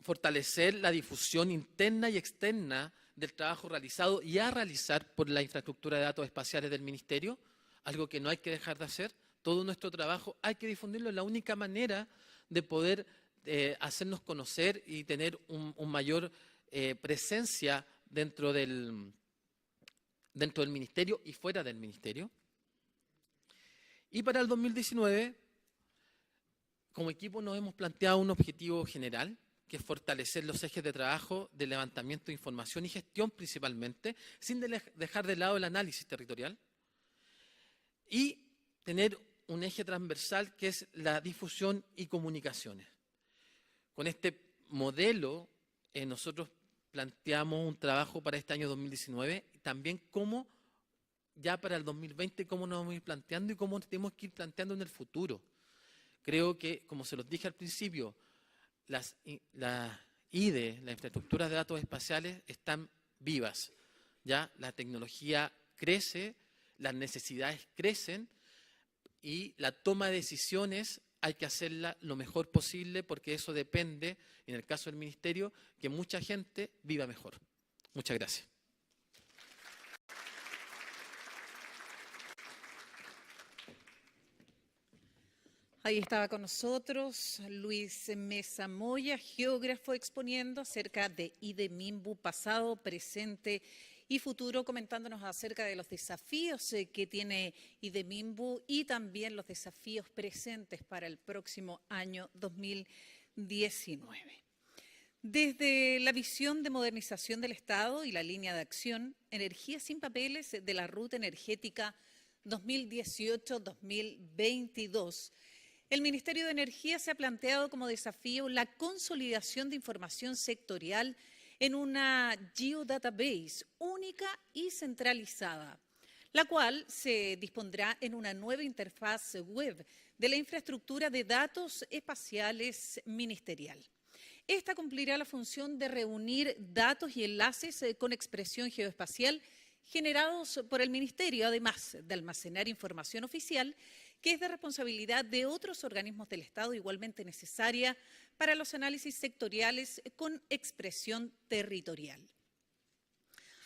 fortalecer la difusión interna y externa del trabajo realizado y a realizar por la infraestructura de datos espaciales del Ministerio, algo que no hay que dejar de hacer. Todo nuestro trabajo hay que difundirlo, es la única manera de poder hacernos conocer y tener un mayor presencia dentro del Ministerio y fuera del Ministerio. Y para el 2019, como equipo nos hemos planteado un objetivo general, que es fortalecer los ejes de trabajo de levantamiento de información y gestión principalmente, sin dejar de lado el análisis territorial, y tener un eje transversal que es la difusión y comunicaciones. Con este modelo, nosotros planteamos un trabajo para este año 2019, y también cómo ya para el 2020, cómo nos vamos a ir planteando y cómo tenemos que ir planteando en el futuro. Creo que, como se los dije al principio, las IDE, las infraestructuras de datos espaciales, están vivas. ¿Ya? La tecnología crece, las necesidades crecen y la toma de decisiones hay que hacerla lo mejor posible, porque eso depende, en el caso del Ministerio, que mucha gente viva mejor. Muchas gracias. Ahí estaba con nosotros Luis Mesa Moya, geógrafo, exponiendo acerca de IDE-MIMBU, pasado, presente y futuro, comentándonos acerca de los desafíos que tiene IDE-MIMBU y también los desafíos presentes para el próximo año 2019. Desde la visión de modernización del Estado y la línea de acción, Energía sin Papeles de la Ruta Energética 2018-2022, el Ministerio de Energía se ha planteado como desafío la consolidación de información sectorial en una geodatabase única y centralizada, la cual se dispondrá en una nueva interfaz web de la infraestructura de datos espaciales ministerial. Esta cumplirá la función de reunir datos y enlaces con expresión geoespacial generados por el Ministerio, además de almacenar información oficial que es de responsabilidad de otros organismos del Estado, igualmente necesaria para los análisis sectoriales con expresión territorial.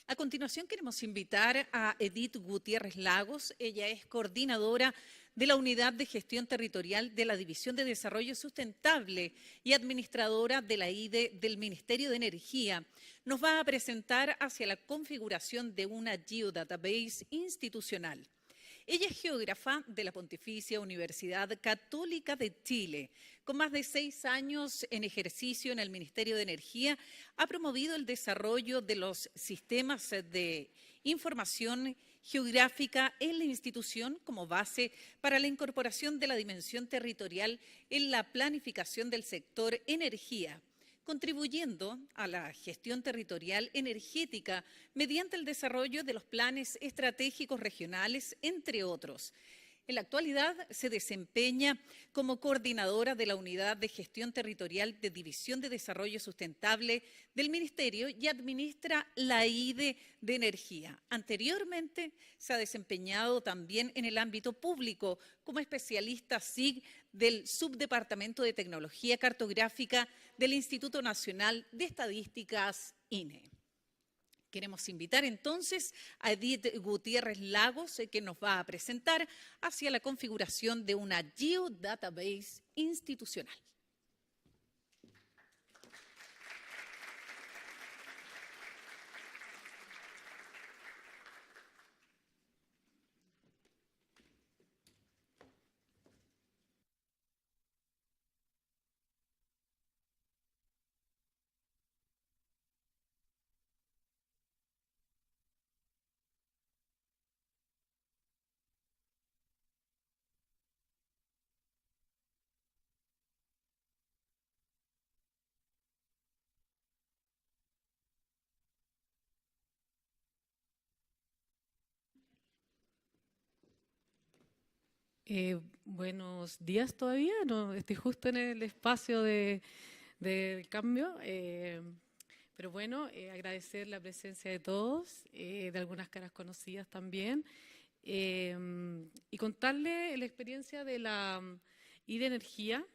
A continuación queremos invitar a Edith Gutiérrez Lagos. Ella es coordinadora de la Unidad de Gestión Territorial de la División de Desarrollo Sustentable y administradora de la IDE del Ministerio de Energía. Nos va a presentar hacia la configuración de una geodatabase institucional. Ella es geógrafa de la Pontificia Universidad Católica de Chile. Con más de 6 años en ejercicio en el Ministerio de Energía, ha promovido el desarrollo de los sistemas de información geográfica en la institución como base para la incorporación de la dimensión territorial en la planificación del sector energía, contribuyendo a la gestión territorial energética mediante el desarrollo de los planes estratégicos regionales, entre otros. En la actualidad se desempeña como coordinadora de la Unidad de Gestión Territorial de División de Desarrollo Sustentable del Ministerio y administra la IDE de Energía. Anteriormente se ha desempeñado también en el ámbito público como especialista SIG del Subdepartamento de Tecnología Cartográfica del Instituto Nacional de Estadísticas, INE. Queremos invitar entonces a Edith Gutiérrez Lagos, que nos va a presentar hacia la configuración de una geodatabase institucional. Buenos días todavía, no, estoy justo en el espacio del cambio, pero bueno, agradecer la presencia de todos, de algunas caras conocidas también, y contarle la experiencia de la IDE Energía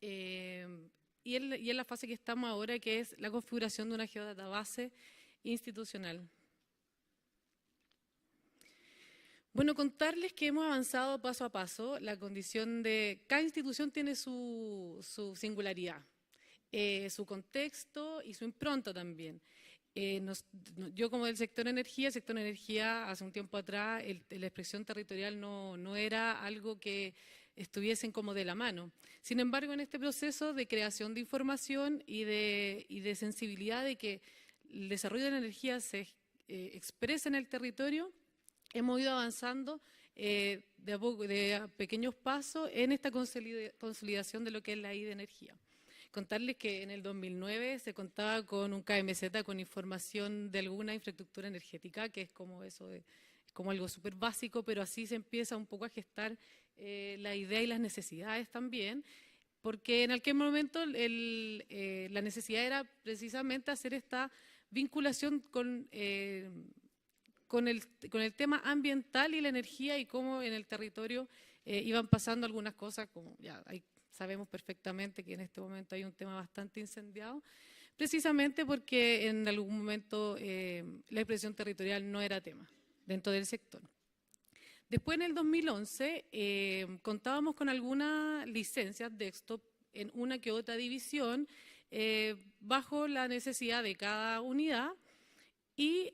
y en la fase que estamos ahora, que es la configuración de una geodatabase institucional. Bueno, contarles que hemos avanzado paso a paso. La condición de cada institución tiene su singularidad, su contexto y su impronta también. Yo como del sector energía, hace un tiempo atrás, la expresión territorial no era algo que estuviesen como de la mano. Sin embargo, en este proceso de creación de información y de sensibilidad de que el desarrollo de la energía se exprese en el territorio, hemos ido avanzando de a pequeños pasos en esta consolidación de lo que es la IDE Energía. contarles que en el 2009 se contaba con un KMZ con información de alguna infraestructura energética, que es como eso, es como algo súper básico, pero así se empieza un poco a gestar la idea y las necesidades también, porque en aquel momento la necesidad era precisamente hacer esta vinculación con el tema ambiental y la energía y cómo en el territorio iban pasando algunas cosas, como ya sabemos perfectamente que en este momento hay un tema bastante incendiado, precisamente porque en algún momento la expresión territorial no era tema dentro del sector. Después, en el 2011, contábamos con algunas licencias de Desktop en una que otra división, bajo la necesidad de cada unidad, y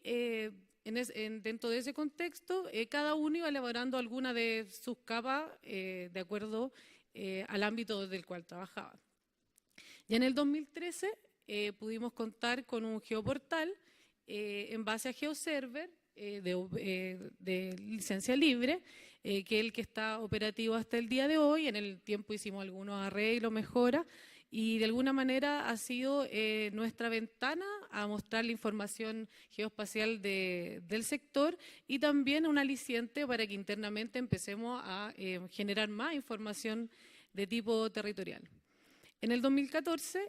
dentro de ese contexto, cada uno iba elaborando alguna de sus capas de acuerdo al ámbito del cual trabajaba. Ya en el 2013 pudimos contar con un geoportal en base a GeoServer de licencia libre, que es el que está operativo hasta el día de hoy. En el tiempo hicimos algunos arreglos, mejoras, y de alguna manera ha sido nuestra ventana a mostrar la información geoespacial del sector y también un aliciente para que internamente empecemos a generar más información de tipo territorial. En el 2014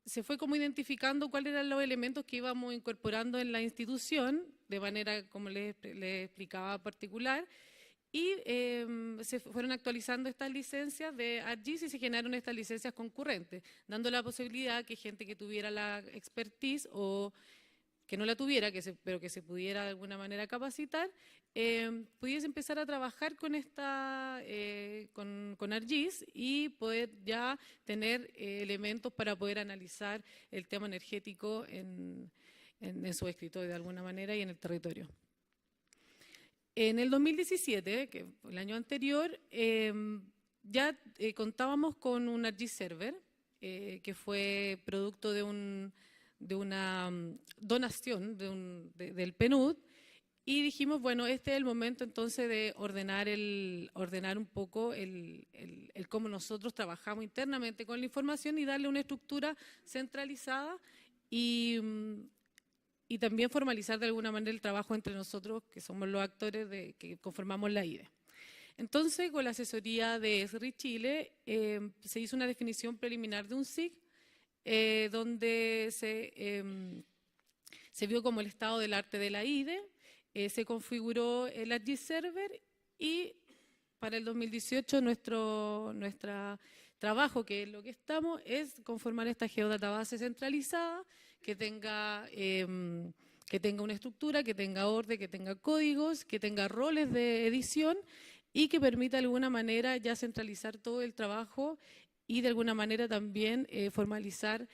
se fue como identificando cuáles eran los elementos que íbamos incorporando en la institución, de manera, como les explicaba, particular, y se fueron actualizando estas licencias de ArcGIS y se generaron estas licencias concurrentes, dando la posibilidad que gente que tuviera la expertise o que no la tuviera, pero que se pudiera de alguna manera capacitar, pudiese empezar a trabajar con con ArcGIS y poder ya tener elementos para poder analizar el tema energético en su escritorio de alguna manera y en el territorio. En el 2017, que fue el año anterior, ya contábamos con un ArcGIS Server, que fue producto de una donación del PNUD, y dijimos, bueno, este es el momento entonces de ordenar un poco el cómo nosotros trabajamos internamente con la información y darle una estructura centralizada y también formalizar de alguna manera el trabajo entre nosotros, que somos los actores que conformamos la IDE. Entonces, con la asesoría de ESRI Chile, se hizo una definición preliminar de un SIG, donde se vio como el estado del arte de la IDE, se configuró el ArcGIS Server y para el 2018 nuestro trabajo, que es lo que estamos, es conformar esta geodatabase centralizada que tenga una estructura, que tenga orden, que tenga códigos, que tenga roles de edición y que permita de alguna manera ya centralizar todo el trabajo y de alguna manera también formalizar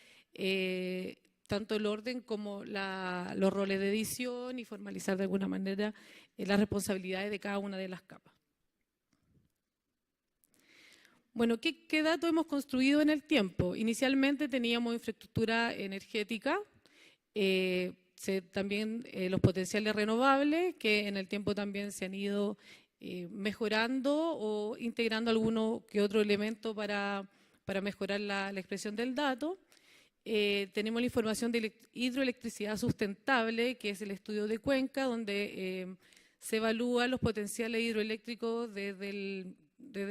tanto el orden como los roles de edición y formalizar de alguna manera las responsabilidades de cada una de las capas. Bueno, ¿qué datos hemos construido en el tiempo? Inicialmente teníamos infraestructura energética, también los potenciales renovables, que en el tiempo también se han ido mejorando o integrando alguno que otro elemento para mejorar la expresión del dato. Tenemos la información de hidroelectricidad sustentable, que es el estudio de Cuenca, donde se evalúan los potenciales hidroeléctricos desde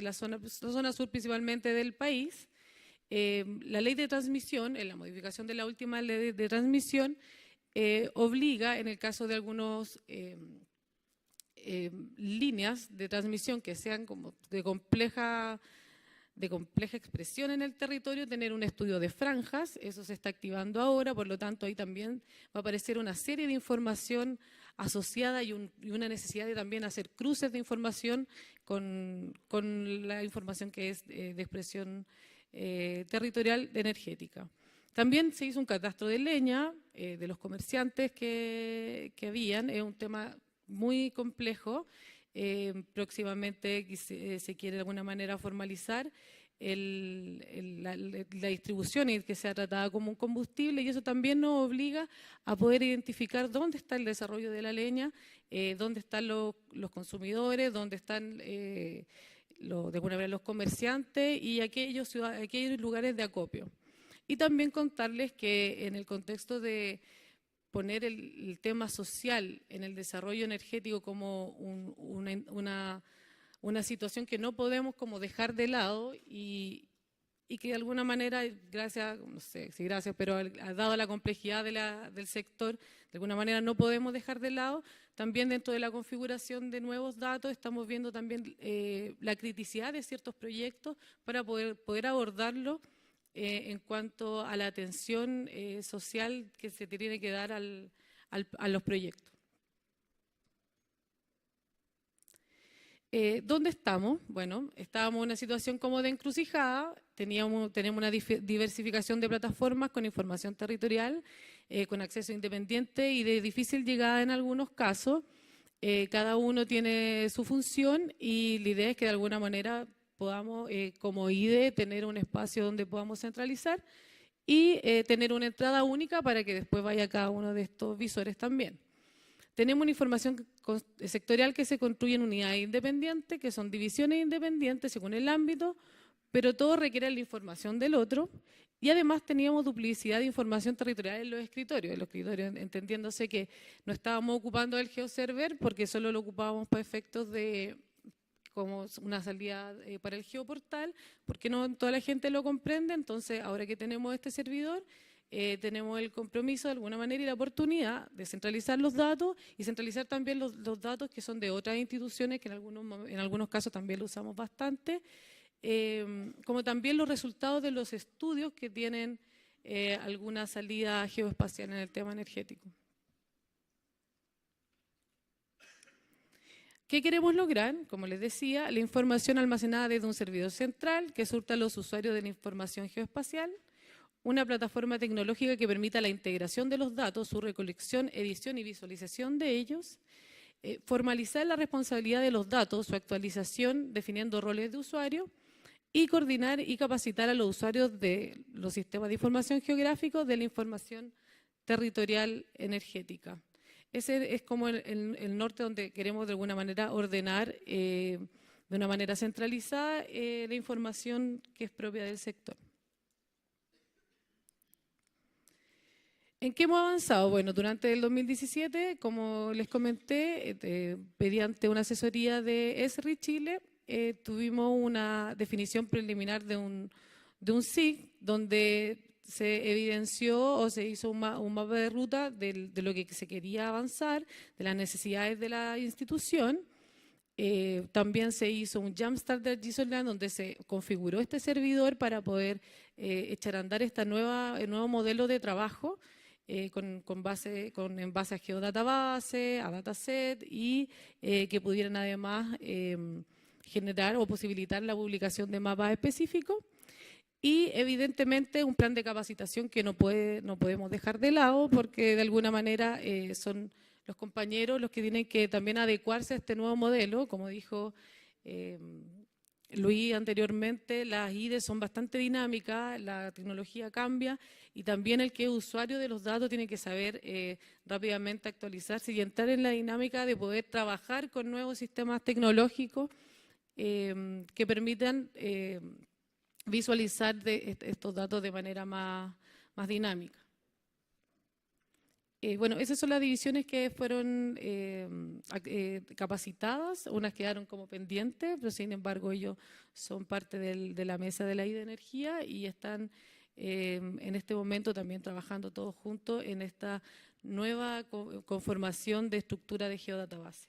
la zona sur principalmente del país. La ley de transmisión, en la modificación de la última ley de transmisión, obliga, en el caso de algunas líneas de transmisión que sean como de compleja expresión en el territorio, tener un estudio de franjas. Eso se está activando ahora, por lo tanto ahí también va a aparecer una serie de información asociada y una necesidad de también hacer cruces de información con la información que es de expresión territorial energética. También se hizo un catastro de leña de los comerciantes que habían, es un tema muy complejo. Próximamente se quiere de alguna manera formalizar la distribución y que sea tratada como un combustible, y eso también nos obliga a poder identificar dónde está el desarrollo de la leña, dónde están los consumidores, dónde están de alguna manera los comerciantes y aquellos lugares de acopio. Y también contarles que en el contexto de poner el tema social en el desarrollo energético como una situación que no podemos como dejar de lado y que de alguna manera, gracias, no sé si gracias, pero dado la complejidad del sector, de alguna manera no podemos dejar de lado. También dentro de la configuración de nuevos datos estamos viendo también la criticidad de ciertos proyectos para poder abordarlo en cuanto a la atención social que se tiene que dar a los proyectos. ¿Dónde estamos? Bueno, estábamos en una situación como de encrucijada, tenemos una diversificación de plataformas con información territorial, con acceso independiente y de difícil llegada en algunos casos. Cada uno tiene su función y la idea es que de alguna manera podamos, como IDE, tener un espacio donde podamos centralizar y tener una entrada única para que después vaya cada uno de estos visores también. Tenemos una información sectorial que se construye en unidades independientes, que son divisiones independientes según el ámbito, pero todo requiere la información del otro. Y además teníamos duplicidad de información territorial en los escritorios, entendiéndose que no estábamos ocupando el GeoServer porque solo lo ocupábamos para efectos de como una salida para el geoportal, porque no toda la gente lo comprende. Entonces, ahora que tenemos este servidor, tenemos el compromiso de alguna manera y la oportunidad de centralizar los datos y centralizar también los datos que son de otras instituciones, que en algunos casos también lo usamos bastante, como también los resultados de los estudios que tienen alguna salida geoespacial en el tema energético. ¿Qué queremos lograr? Como les decía, la información almacenada desde un servidor central que surta a los usuarios de la información geoespacial, una plataforma tecnológica que permita la integración de los datos, su recolección, edición y visualización de ellos, formalizar la responsabilidad de los datos, su actualización definiendo roles de usuario y coordinar y capacitar a los usuarios de los sistemas de información geográficos de la información territorial energética. Ese es como el norte donde queremos de alguna manera ordenar de una manera centralizada la información que es propia del sector. ¿En qué hemos avanzado? Bueno, durante el 2017, como les comenté, mediante una asesoría de ESRI Chile, tuvimos una definición preliminar de un SIG, donde se evidenció o se hizo un mapa de ruta de lo que se quería avanzar, de las necesidades de la institución. También se hizo un Jumpstart de GSOLAN donde se configuró este servidor para poder echar a andar el nuevo modelo de trabajo en base a Geodatabase, a Dataset y que pudieran además generar o posibilitar la publicación de mapas específicos. Y evidentemente un plan de capacitación que no podemos dejar de lado porque de alguna manera son los compañeros los que tienen que también adecuarse a este nuevo modelo. Como dijo Luis anteriormente, las IDE son bastante dinámicas, la tecnología cambia y también el que es usuario de los datos tiene que saber rápidamente actualizarse y entrar en la dinámica de poder trabajar con nuevos sistemas tecnológicos que permitan visualizar estos datos de manera más dinámica. Bueno, esas son las divisiones que fueron capacitadas, unas quedaron como pendientes, pero sin embargo ellos son parte de la mesa de la IDE Energía y están en este momento también trabajando todos juntos en esta nueva conformación de estructura de Geodatabase.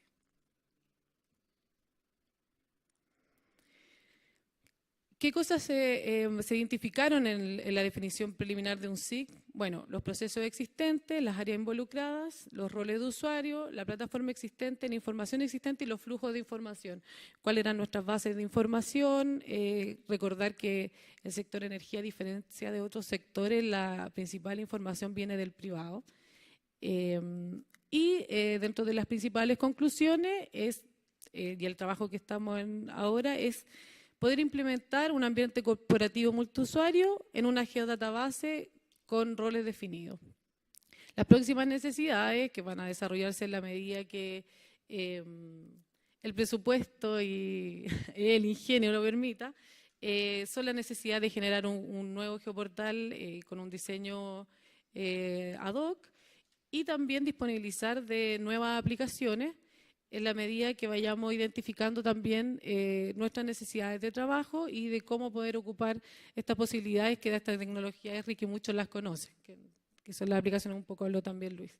¿Qué cosas se identificaron en la definición preliminar de un SIG? Bueno, los procesos existentes, las áreas involucradas, los roles de usuario, la plataforma existente, la información existente y los flujos de información. ¿Cuáles eran nuestras bases de información? Recordar que el sector energía, a diferencia de otros sectores, la principal información viene del privado. Dentro de las principales conclusiones y el trabajo que estamos ahora es poder implementar un ambiente corporativo multiusuario en una geodatabase con roles definidos. Las próximas necesidades que van a desarrollarse en la medida que el presupuesto y el ingenio lo permita, son la necesidad de generar un nuevo geoportal con un diseño ad hoc y también disponibilizar de nuevas aplicaciones en la medida que vayamos identificando también nuestras necesidades de trabajo y de cómo poder ocupar estas posibilidades que da esta tecnología ESRI, que muchos las conocen, que son las aplicaciones, un poco habló también Luis.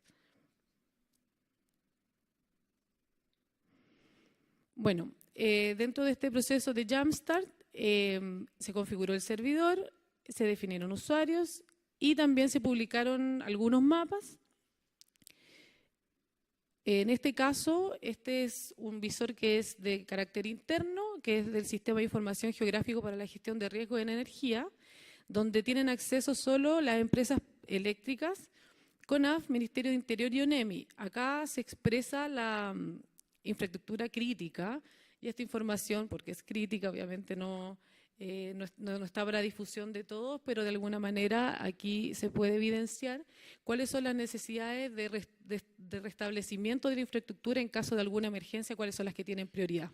Bueno, dentro de este proceso de Jumpstart se configuró el servidor, se definieron usuarios y también se publicaron algunos mapas. En este caso, este es un visor que es de carácter interno, que es del Sistema de Información Geográfico para la Gestión de Riesgos en Energía, donde tienen acceso solo las empresas eléctricas, CONAF, Ministerio de Interior y ONEMI. Acá se expresa la infraestructura crítica y esta información, porque es crítica, obviamente no está para difusión de todos, pero de alguna manera aquí se puede evidenciar cuáles son las necesidades de restablecimiento de la infraestructura en caso de alguna emergencia, cuáles son las que tienen prioridad.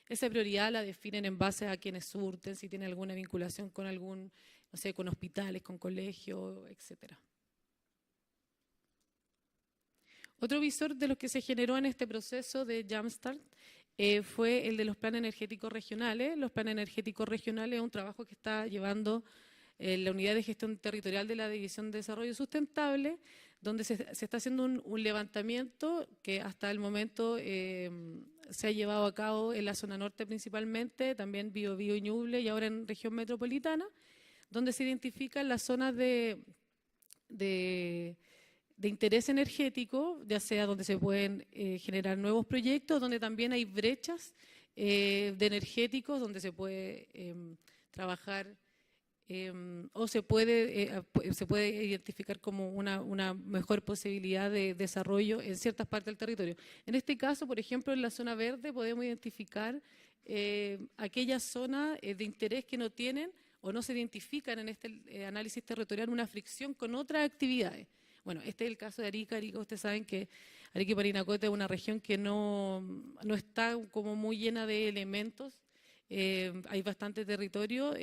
Esa prioridad la definen en base a quienes surten, si tienen alguna vinculación con no sé, con hospitales, con colegios, etcétera. Otro visor de los que se generó en este proceso de Jumpstart fue el de los planes energéticos regionales. Los planes energéticos regionales es un trabajo que está llevando la Unidad de Gestión Territorial de la División de Desarrollo Sustentable, donde se está haciendo un levantamiento que hasta el momento se ha llevado a cabo en la zona norte principalmente, también Biobío y Ñuble y ahora en región metropolitana, donde se identifican las zonas de interés energético, ya sea donde se pueden generar nuevos proyectos, donde también hay brechas de energéticos, donde se puede trabajar o se puede identificar como una mejor posibilidad de desarrollo en ciertas partes del territorio. En este caso, por ejemplo, en la zona verde podemos identificar aquellas zonas de interés que no tienen o no se identifican en este análisis territorial una fricción con otras actividades. Bueno, este es el caso de Arica. Arica, ustedes saben que Arica y Parinacota es una región que no está como muy llena de elementos. Hay bastante territorio,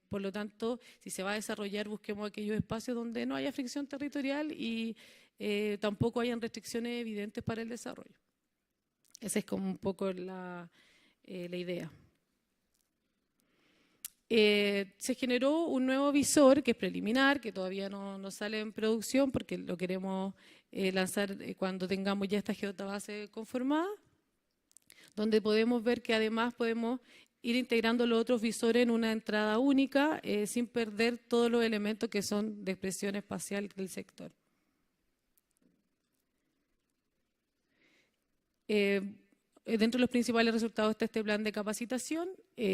por lo tanto, si se va a desarrollar, busquemos aquellos espacios donde no haya fricción territorial y tampoco hayan restricciones evidentes para el desarrollo. Esa es como un poco la idea. Se generó un nuevo visor que es preliminar, que todavía no sale en producción porque lo queremos lanzar cuando tengamos ya esta geodatabase conformada, donde podemos ver que además podemos ir integrando los otros visores en una entrada única sin perder todos los elementos que son de expresión espacial del sector. Dentro de los principales resultados está este plan de capacitación,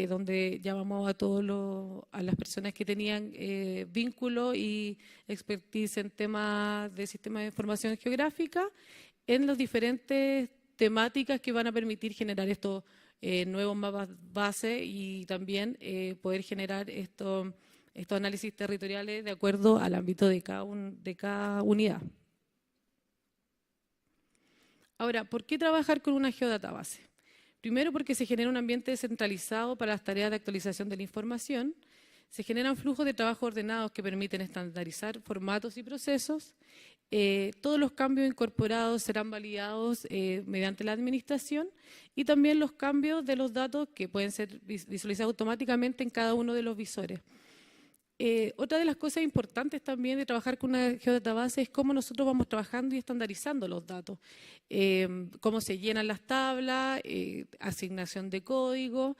donde llamamos a las personas que tenían vínculo y expertise en temas de sistemas de información geográfica, en las diferentes temáticas que van a permitir generar estos nuevos mapas base y también poder generar estos análisis territoriales de acuerdo al ámbito de cada unidad. Ahora, ¿por qué trabajar con una geodatabase? Primero, porque se genera un ambiente descentralizado para las tareas de actualización de la información, se generan flujos de trabajo ordenados que permiten estandarizar formatos y procesos, todos los cambios incorporados serán validados mediante la administración y también los cambios de los datos que pueden ser visualizados automáticamente en cada uno de los visores. Otra de las cosas importantes también de trabajar con una geodatabase es cómo nosotros vamos trabajando y estandarizando los datos, cómo se llenan las tablas, asignación de código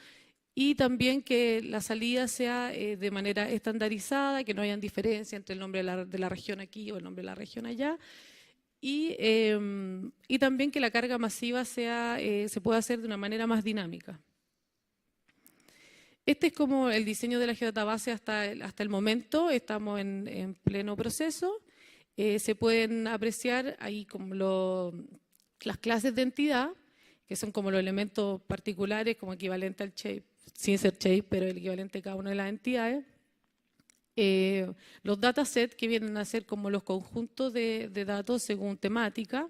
y también que la salida sea de manera estandarizada, que no hayan diferencia entre el nombre de la región aquí o el nombre de la región allá y también que la carga masiva se pueda hacer de una manera más dinámica. Este es como el diseño de la geodatabase hasta el momento, estamos en pleno proceso. Se pueden apreciar ahí como las clases de entidad, que son como los elementos particulares, como equivalente al shape, sin ser shape, pero el equivalente de cada una de las entidades. Los datasets, que vienen a ser como los conjuntos de datos según temática.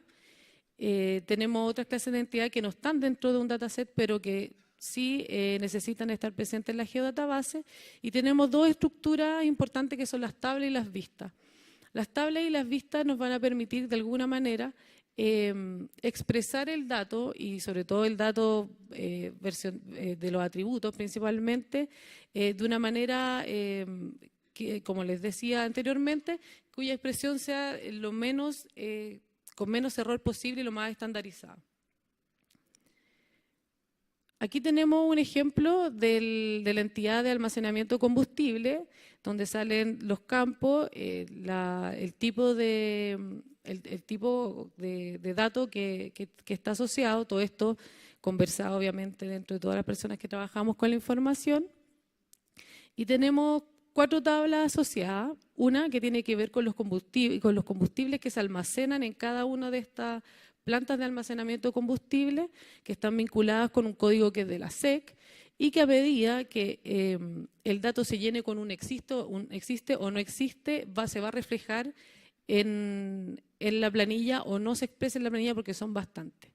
Tenemos otras clases de entidad que no están dentro de un dataset, pero que sí necesitan estar presentes en la geodatabase. Y tenemos dos estructuras importantes que son las tablas y las vistas. Las tablas y las vistas nos van a permitir de alguna manera expresar el dato y sobre todo el dato de los atributos principalmente de una manera que, como les decía anteriormente, cuya expresión sea lo menos, con menos error posible y lo más estandarizado. Aquí tenemos un ejemplo de la entidad de almacenamiento combustible, donde salen los campos, el tipo de dato que está asociado, todo esto conversado obviamente dentro de todas las personas que trabajamos con la información. Y tenemos 4 tablas asociadas, una que tiene que ver con los combustibles que se almacenan en cada una de estas plantas de almacenamiento de combustible, que están vinculadas con un código que es de la SEC, y que a medida que el dato se llene con un existe o no existe, se va a reflejar en la planilla o no se expresa en la planilla porque son bastantes.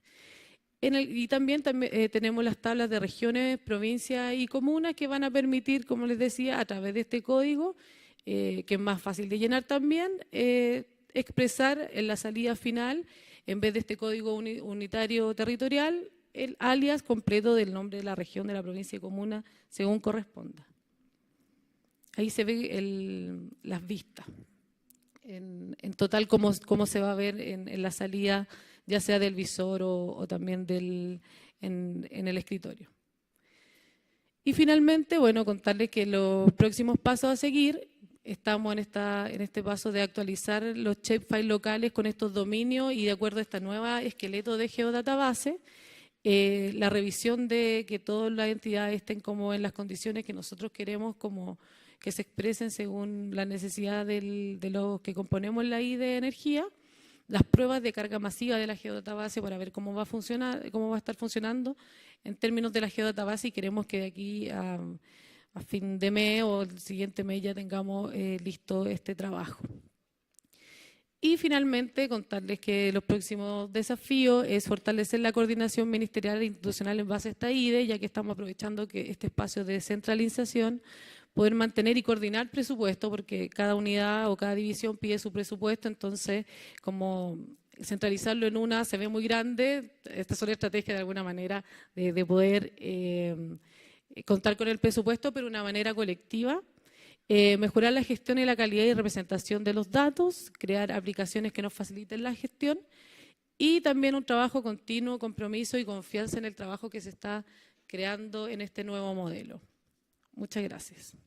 Y también tenemos las tablas de regiones, provincias y comunas que van a permitir, como les decía, a través de este código, que es más fácil de llenar también, expresar en la salida final, en vez de este código unitario territorial, el alias completo del nombre de la región, de la provincia y comuna, según corresponda. Ahí se ve las vistas. En total, cómo se va a ver en la salida, ya sea del visor o también en el escritorio. Y finalmente, bueno, contarles que los próximos pasos a seguir, estamos en este paso de actualizar los shapefiles locales con estos dominios y de acuerdo a esta nueva esqueleto de geodatabase, la revisión de que todas las entidades estén como en las condiciones que nosotros queremos, como que se expresen según la necesidad de los que componemos la I de energía, las pruebas de carga masiva de la geodatabase para ver cómo va a funcionar, cómo va a estar funcionando en términos de la geodatabase, y queremos que de aquí a fin de mes o el siguiente mes ya tengamos listo este trabajo. Y finalmente contarles que los próximos desafíos es fortalecer la coordinación ministerial e institucional en base a esta IDE, ya que estamos aprovechando que este espacio de descentralización, poder mantener y coordinar presupuesto, porque cada unidad o cada división pide su presupuesto, entonces como centralizarlo en una se ve muy grande. Esta es una estrategia de alguna manera de poder contar con el presupuesto, pero de una manera colectiva. Mejorar la gestión y la calidad y representación de los datos, crear aplicaciones que nos faciliten la gestión y también un trabajo continuo, compromiso y confianza en el trabajo que se está creando en este nuevo modelo. Muchas gracias.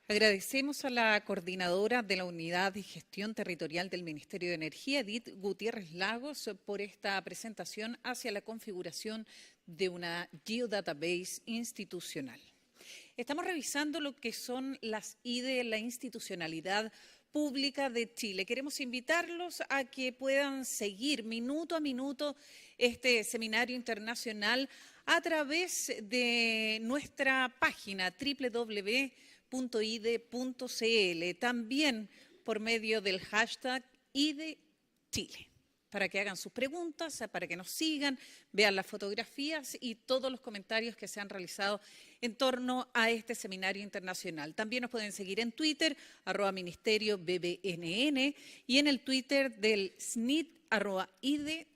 Agradecemos a la coordinadora de la Unidad de Gestión Territorial del Ministerio de Energía, Edith Gutiérrez Lagos, por esta presentación hacia la configuración de una geodatabase institucional. Estamos revisando lo que son las IDE, la institucionalidad pública de Chile. Queremos invitarlos a que puedan seguir minuto a minuto este seminario internacional a través de nuestra página www.ide.cl, también por medio del hashtag IDEChile, para que hagan sus preguntas, para que nos sigan, vean las fotografías y todos los comentarios que se han realizado en torno a este seminario internacional. También nos pueden seguir en Twitter, @ministeriobbnn, y en el Twitter del SNIT, @ide_Chile.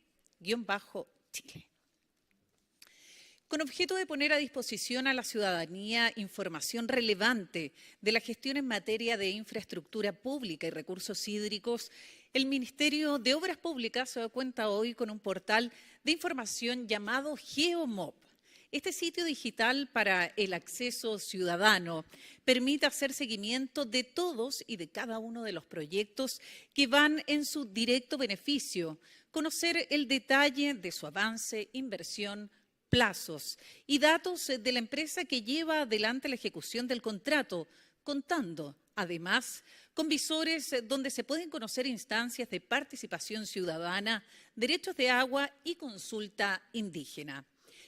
Con objeto de poner a disposición a la ciudadanía información relevante de la gestión en materia de infraestructura pública y recursos hídricos, el Ministerio de Obras Públicas cuenta hoy con un portal de información llamado GeoMob. Este sitio digital para el acceso ciudadano permite hacer seguimiento de todos y de cada uno de los proyectos que van en su directo beneficio, conocer el detalle de su avance, inversión, plazos y datos de la empresa que lleva adelante la ejecución del contrato, contando, además, con visores donde se pueden conocer instancias de participación ciudadana, derechos de agua y consulta indígena.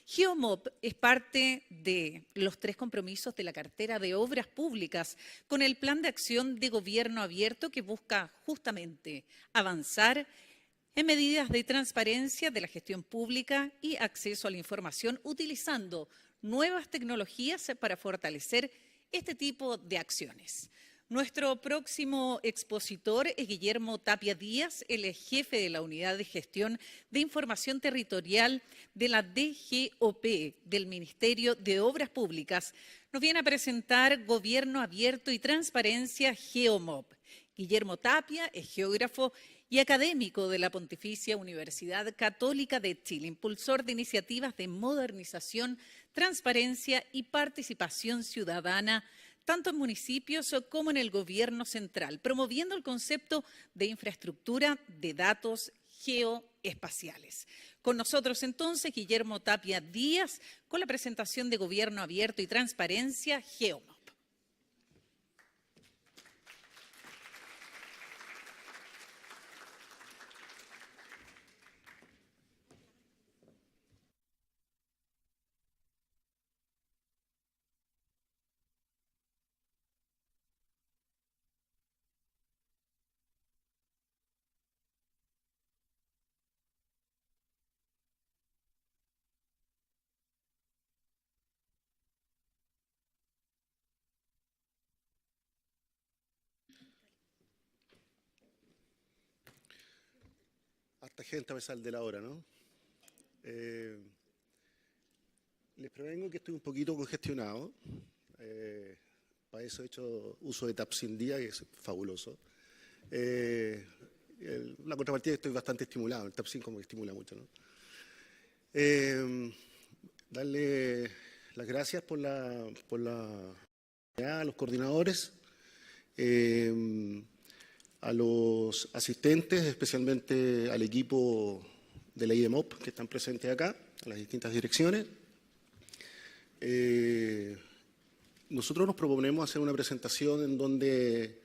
GeoMob es parte de los 3 compromisos de la cartera de obras públicas con el plan de acción de gobierno abierto que busca justamente avanzar en medidas de transparencia de la gestión pública y acceso a la información utilizando nuevas tecnologías para fortalecer este tipo de acciones. Nuestro próximo expositor es Guillermo Tapia Díaz, él es jefe de la Unidad de Gestión de Información Territorial de la DGOP, del Ministerio de Obras Públicas. Nos viene a presentar Gobierno Abierto y Transparencia GeoMob. Guillermo Tapia es geógrafo y académico de la Pontificia Universidad Católica de Chile, impulsor de iniciativas de modernización, transparencia y participación ciudadana, tanto en municipios como en el gobierno central, promoviendo el concepto de infraestructura de datos geoespaciales. Con nosotros entonces Guillermo Tapia Díaz con la presentación de Gobierno Abierto y Transparencia GeoMob. Harta gente a pesar de la hora, ¿no? Les prevengo que estoy un poquito congestionado. Para eso he hecho uso de Tapsin Día, que es fabuloso. La contrapartida es que estoy bastante estimulado. El Tapsin como que estimula mucho, ¿no? Darle las gracias por la a los coordinadores, a los asistentes, especialmente al equipo de la IDEMOP que están presentes acá, a las distintas direcciones. Nosotros nos proponemos hacer una presentación en donde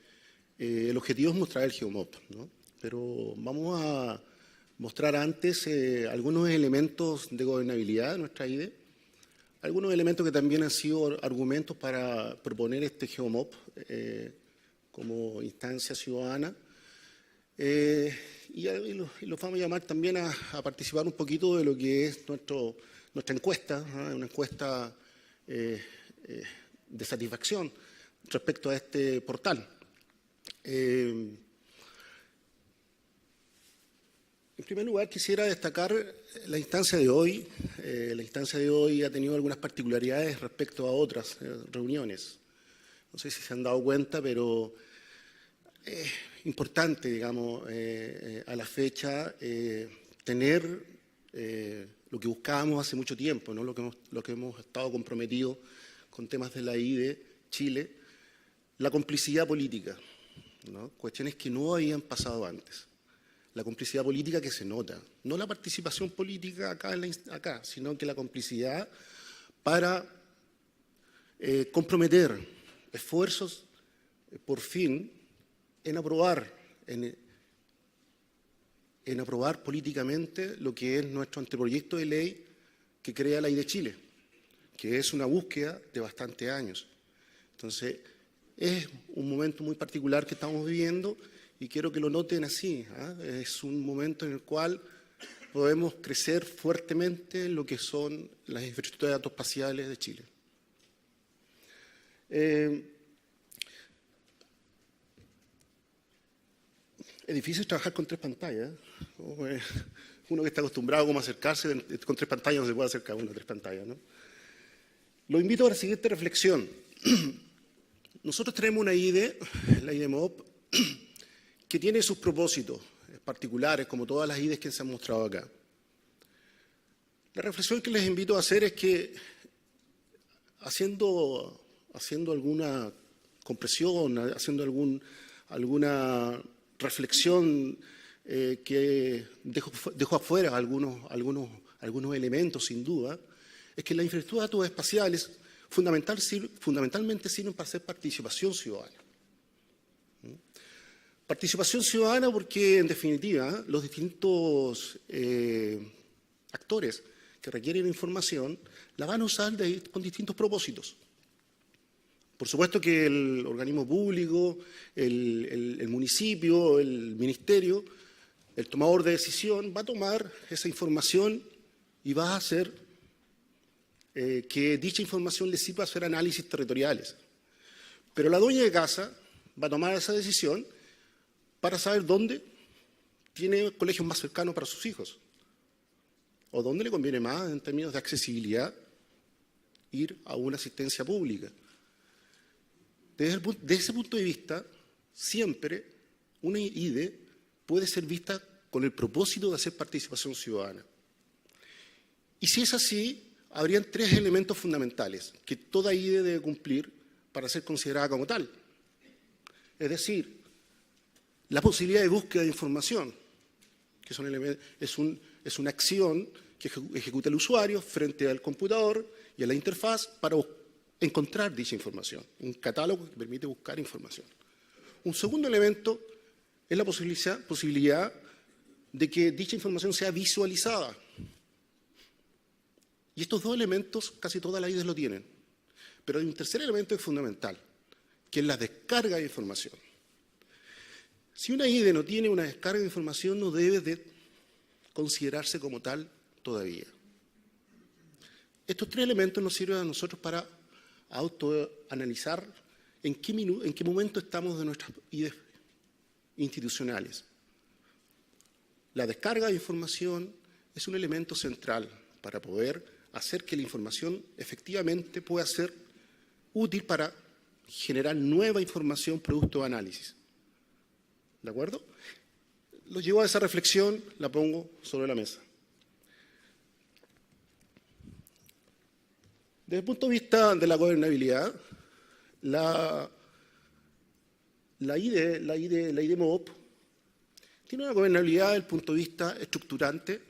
el objetivo es mostrar el GeoMob, ¿no? Pero vamos a mostrar antes algunos elementos de gobernabilidad de nuestra IDE, algunos elementos que también han sido argumentos para proponer este GeoMob como instancia ciudadana. Y los vamos a llamar también a participar un poquito de lo que es nuestra encuesta, ¿no? Una encuesta de satisfacción respecto a este portal. En primer lugar, quisiera destacar la instancia de hoy. La instancia de hoy ha tenido algunas particularidades respecto a otras reuniones. No sé si se han dado cuenta, pero es importante, digamos, a la fecha, tener lo que buscábamos hace mucho tiempo, ¿no? Lo que hemos estado comprometidos con temas de la IDE Chile, la complicidad política, ¿no? Cuestiones que no habían pasado antes. La complicidad política que se nota, no la participación política acá, sino que la complicidad para comprometer esfuerzos por fin en aprobar políticamente lo que es nuestro anteproyecto de ley que crea la IDE Chile, que es una búsqueda de bastantes años. Entonces, es un momento muy particular que estamos viviendo y quiero que lo noten así, ¿eh? Es un momento en el cual podemos crecer fuertemente en lo que son las infraestructuras de datos espaciales de Chile. Es difícil trabajar con 3 pantallas. Uno que está acostumbrado como a acercarse con 3 pantallas no se puede acercar a una 3 pantallas, ¿no? Lo invito a la siguiente reflexión. Nosotros tenemos una IDE, la IDEMOP, que tiene sus propósitos particulares, como todas las IDEs que se han mostrado acá. La reflexión que les invito a hacer es que haciendo alguna compresión, haciendo alguna reflexión que dejo afuera algunos elementos, sin duda, es que las infraestructuras de datos espaciales fundamentalmente sirven para hacer participación ciudadana. Participación ciudadana porque, en definitiva, los distintos actores que requieren información, la van a usar con distintos propósitos. Por supuesto que el organismo público, el municipio, el ministerio, el tomador de decisión va a tomar esa información y va a hacer que dicha información le sirva a hacer análisis territoriales. Pero la dueña de casa va a tomar esa decisión para saber dónde tiene colegios más cercanos para sus hijos o dónde le conviene más en términos de accesibilidad ir a una asistencia pública. Desde ese punto de vista, siempre una IDE puede ser vista con el propósito de hacer participación ciudadana. Y si es así, habrían 3 elementos fundamentales que toda IDE debe cumplir para ser considerada como tal. Es decir, la posibilidad de búsqueda de información, que es una acción que ejecuta el usuario frente al computador y a la interfaz para encontrar dicha información, un catálogo que permite buscar información. Un segundo elemento es la posibilidad de que dicha información sea visualizada. Y estos 2 elementos casi todas las IDEs lo tienen. Pero hay un tercer elemento que es fundamental, que es la descarga de información. Si una IDE no tiene una descarga de información, no debe de considerarse como tal todavía. Estos 3 elementos nos sirven a nosotros para autoanalizar en qué momento estamos de nuestras IDEs institucionales. La descarga de información es un elemento central para poder hacer que la información efectivamente pueda ser útil para generar nueva información producto de análisis. ¿De acuerdo? Lo llevo a esa reflexión, la pongo sobre la mesa. Desde el punto de vista de la gobernabilidad, la IDEMOP tiene una gobernabilidad desde el punto de vista estructurante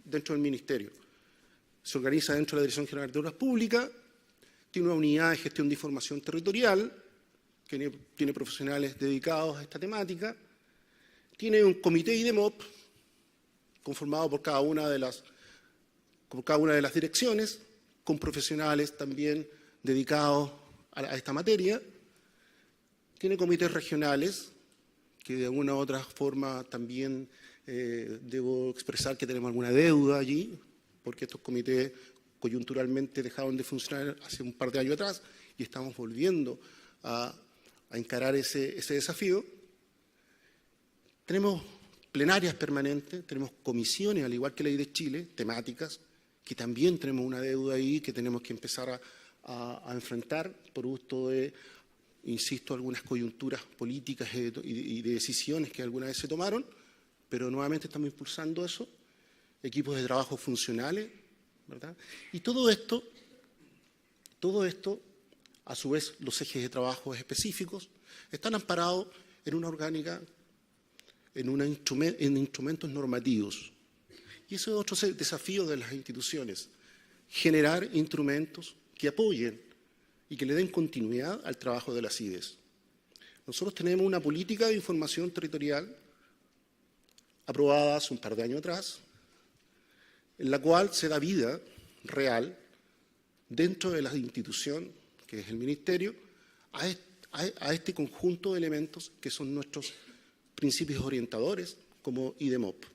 dentro del Ministerio. Se organiza dentro de la Dirección General de Obras Públicas, tiene una unidad de gestión de información territorial, que tiene profesionales dedicados a esta temática, tiene un comité IDEMOP conformado por cada una de las direcciones, con profesionales también dedicados a esta materia. Tiene comités regionales, que de alguna u otra forma también debo expresar que tenemos alguna deuda allí, porque estos comités coyunturalmente dejaron de funcionar hace un par de años atrás y estamos volviendo a encarar ese desafío. Tenemos plenarias permanentes, tenemos comisiones, al igual que la IDE Chile, temáticas, que también tenemos una deuda ahí que tenemos que empezar a enfrentar por gusto de, insisto, algunas coyunturas políticas y de decisiones que alguna vez se tomaron, pero nuevamente estamos impulsando eso, equipos de trabajo funcionales, ¿verdad? Y todo esto, a su vez, los ejes de trabajo específicos, están amparados en una orgánica, en instrumentos normativos. Y ese es otro desafío de las instituciones, generar instrumentos que apoyen y que le den continuidad al trabajo de las IDEs. Nosotros tenemos una política de información territorial aprobada hace un par de años atrás, en la cual se da vida real dentro de la institución, que es el Ministerio, a este conjunto de elementos que son nuestros principios orientadores como IDEMOP.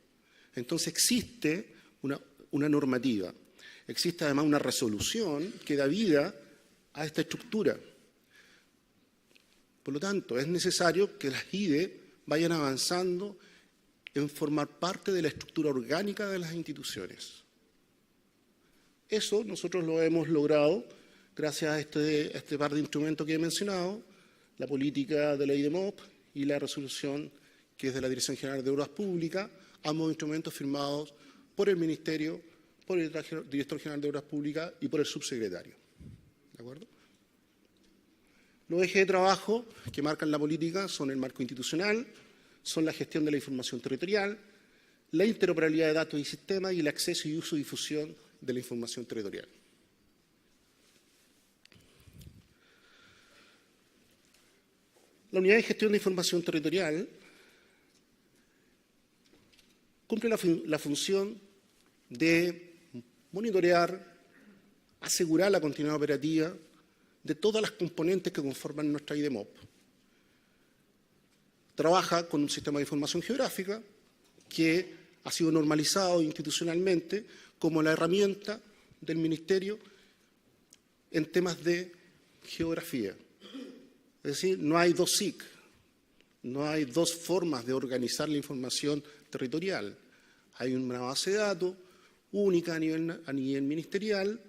Entonces existe una normativa, existe además una resolución que da vida a esta estructura. Por lo tanto, es necesario que las IDE vayan avanzando en formar parte de la estructura orgánica de las instituciones. Eso nosotros lo hemos logrado gracias a este par de instrumentos que he mencionado, la política de la IDEMOP y la resolución que es de la Dirección General de Obras Públicas, ambos instrumentos firmados por el Ministerio, por el Director General de Obras Públicas y por el subsecretario. ¿De acuerdo? Los ejes de trabajo que marcan la política son el marco institucional, son la gestión de la información territorial, la interoperabilidad de datos y sistemas y el acceso y uso y difusión de la información territorial. La unidad de gestión de información territorial cumple la función de monitorear, asegurar la continuidad operativa de todas las componentes que conforman nuestra IDEMOP. Trabaja con un sistema de información geográfica que ha sido normalizado institucionalmente como la herramienta del Ministerio en temas de geografía. Es decir, no hay dos SIC, no hay dos formas de organizar la información territorial. Hay una base de datos única a nivel ministerial